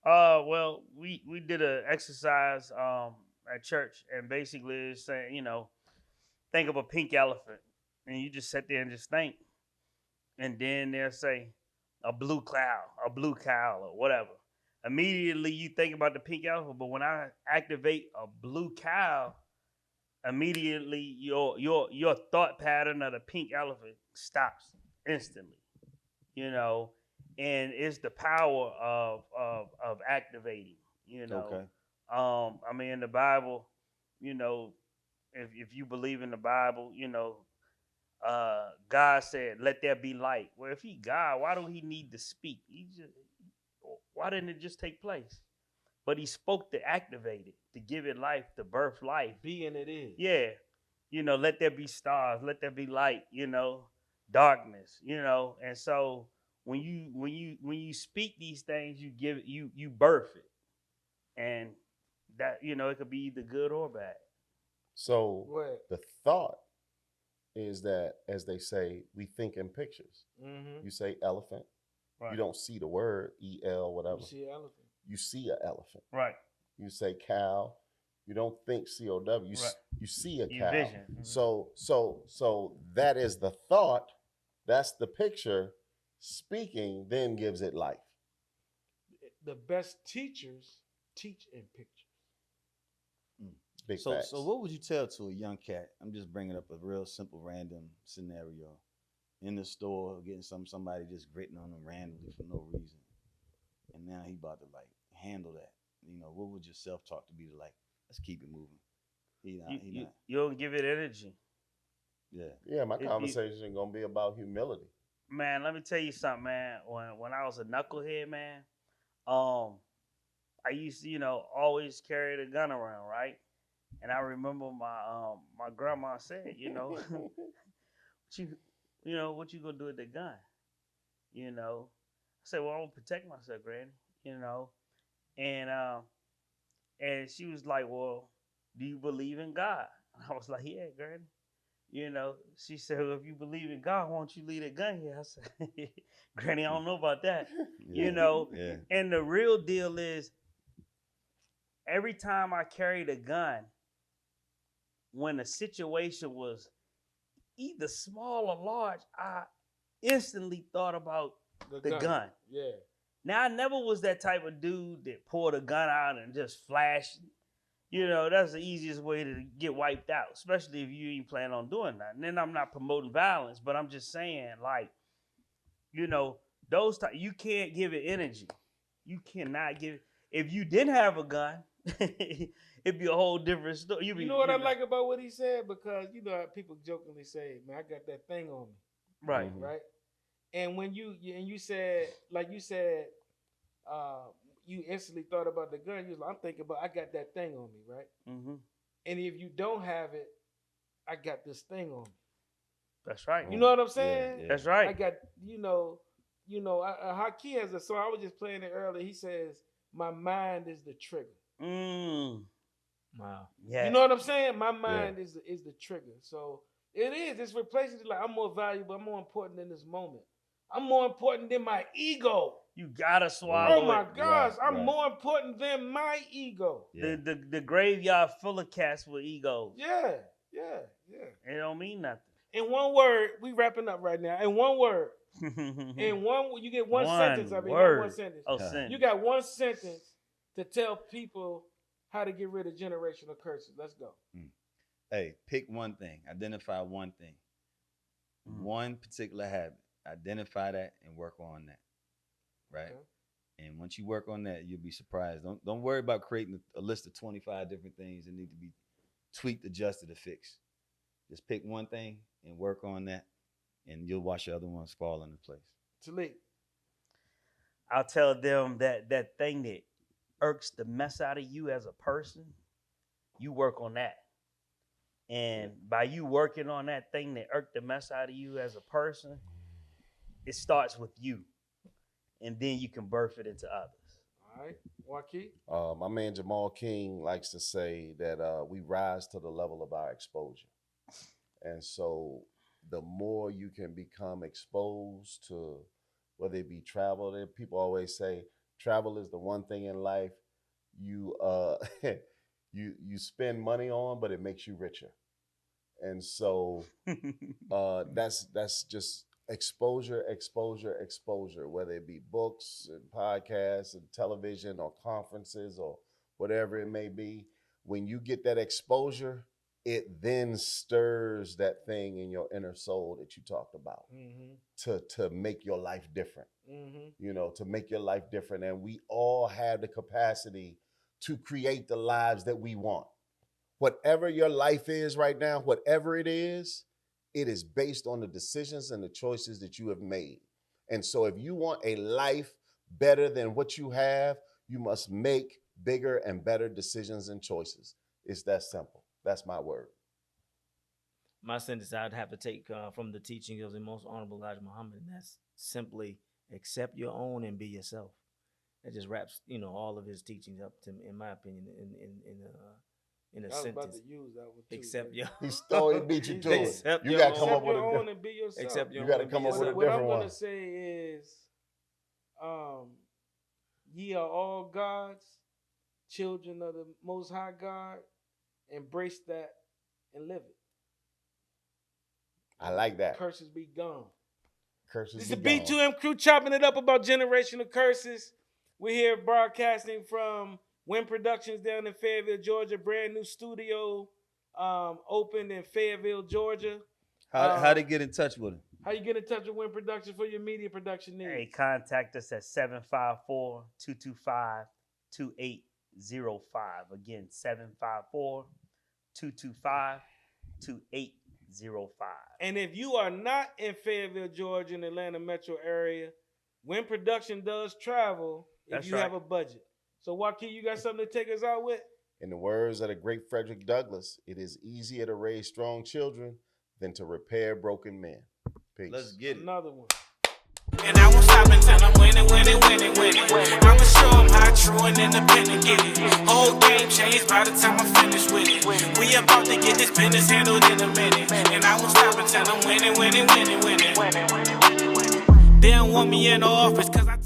Well, we did an exercise at church, and basically it's saying, think of a pink elephant, and you just sit there and just think, and then they'll say a blue cloud, or whatever. Immediately you think about the pink elephant, but when I activate a blue cow, immediately your thought pattern of the pink elephant stops instantly. And it's the power of activating. Okay. I mean, in the Bible, if you believe in the Bible, God said, "Let there be light." Well, if he God, why don't he need to speak? Why didn't it just take place? But he spoke to activate it, to give it life, to birth life. Being it is. Yeah. Let there be stars, let there be light, darkness, and so when you speak these things, you birth it. And that, it could be either good or bad. So Right. the thought is that, as they say, we think in pictures. Mm-hmm. You say elephant, Right. you don't see the word EL, whatever. You see an elephant. You see an elephant. Right. You say cow, you don't think COW. Right. You see a You cow. vision. Mhm. So that is the thought. That's the picture. Speaking then gives it life. The best teachers teach in pictures. Big So, facts. so what would you tell to a young cat? I'm just bringing up a real simple random scenario. In the store, getting somebody just gritting on him randomly for no reason. And now he about to handle that. What would your self-talk to be like? Let's keep it moving. He not. You don't give it energy. Yeah. Yeah, my If you- conversation gonna be about humility. Man, let me tell you something, man. When I was a knucklehead, man, I used to, always carry the gun around, right? And I remember my grandma said, what you gonna do with the gun? I said, well, I'm gonna protect myself, Granny. And she was like, well, do you believe in God? I was like, yeah, Granny. She said, well, if you believe in God, why don't you leave that gun here? I said, Granny, I don't know about that. Yeah. And the real deal is, every time I carried a gun, when the situation was either small or large, I instantly thought about the gun. Yeah. Now, I never was that type of dude that pulled a gun out and just flashed. That's the easiest way to get wiped out, especially if you ain't plan on doing that. And then I'm not promoting violence, but I'm just saying, those you can't give it energy. You cannot give. If you didn't have a gun, it'd be a whole different story. You know what I like about what he said? Because you know how people jokingly say, "Man, I got that thing on me." Right. Right. And when you said, like you said, you instantly thought about the gun. You was like, I'm thinking about, I got that thing on me, right? Mm-hmm. And if you don't have it, I got this thing on me. That's right. You know what I'm saying? Yeah. That's right. I got, Haki has a song. I was just playing it earlier. He says, "My mind is the trigger." Wow. Yeah. You know what I'm saying? My mind is the trigger. So it is. It's replacing it. Like, I'm more valuable. I'm more important in this moment. I'm more important than my ego. You gotta swallow. Oh my it. gosh, I'm right. more important than my ego. Yeah. The graveyard full of cats with egos. Yeah. It don't mean nothing. In one word, we wrapping up right now. In one word. In one, you get one sentence of it. You got one sentence. Oh, sentence. You got one sentence to tell people how to get rid of generational curses. Let's go. Hey, pick one thing. Identify one thing. One particular habit. Identify that and work on that. Right? Okay. And once you work on that, you'll be surprised. Don't worry about creating a list of 25 different things that need to be tweaked, adjusted, or fixed. Just pick one thing and work on that, and you'll watch the other ones fall into place. Talik. I'll tell them that thing that irks the mess out of you as a person, you work on that. And by you working on that thing that irked the mess out of you as a person, it starts with you. And then you can birth it into others. All right. Joaquin? My man Jamal King likes to say that we rise to the level of our exposure. And so the more you can become exposed to, whether it be travel, people always say travel is the one thing in life you you spend money on, but it makes you richer. And so that's just exposure, whether it be books and podcasts and television or conferences or whatever it may be. When you get that exposure, it then stirs that thing in your inner soul that you talked about to make your life different, to make your life different. And we all have the capacity to create the lives that we want. Whatever your life is right now, whatever it is based on the decisions and the choices that you have made. And so if you want a life better than what you have, you must make bigger and better decisions and choices. It's that simple. That's my word. My sentence I'd have to take from the teaching of the most honorable Elijah Muhammad, and that's simply accept your own and be yourself. That just wraps, all of his teachings up to, in my opinion, in a sentence. I was about to use that one too. Accept your. He beat you to it. You got to come up with a different. And be yourself. Accept your you got to come up with a different one. What I'm going to say is, ye are all God's children of the Most High God. Embrace that and live it. I like that. Curses be gone. Curses This be is the B2M Crew chopping it up about generational curses. We're here broadcasting from Win Productions down in Fayetteville, Georgia. Brand new studio opened in Fayetteville, Georgia. How to get in touch with him? How you get in touch with Win Productions for your media production needs? Hey, contact us at 754-225-2805. Again, 754-225-2805. And if you are not in Fayetteville, Georgia, in the Atlanta metro area, Win Production does travel if you have a budget. So, Joaquin, you got something to take us out with? In the words of the great Frederick Douglass, it is easier to raise strong children than to repair broken men. Peace. Let's get it. Another one. And I won't stop until I'm winning. I'ma show them how true and independent get it. Whole game changed by the time I'm finished with it. We about to get this business handled in a minute. And I won't stop until I'm winning. They don't want me in the office cause I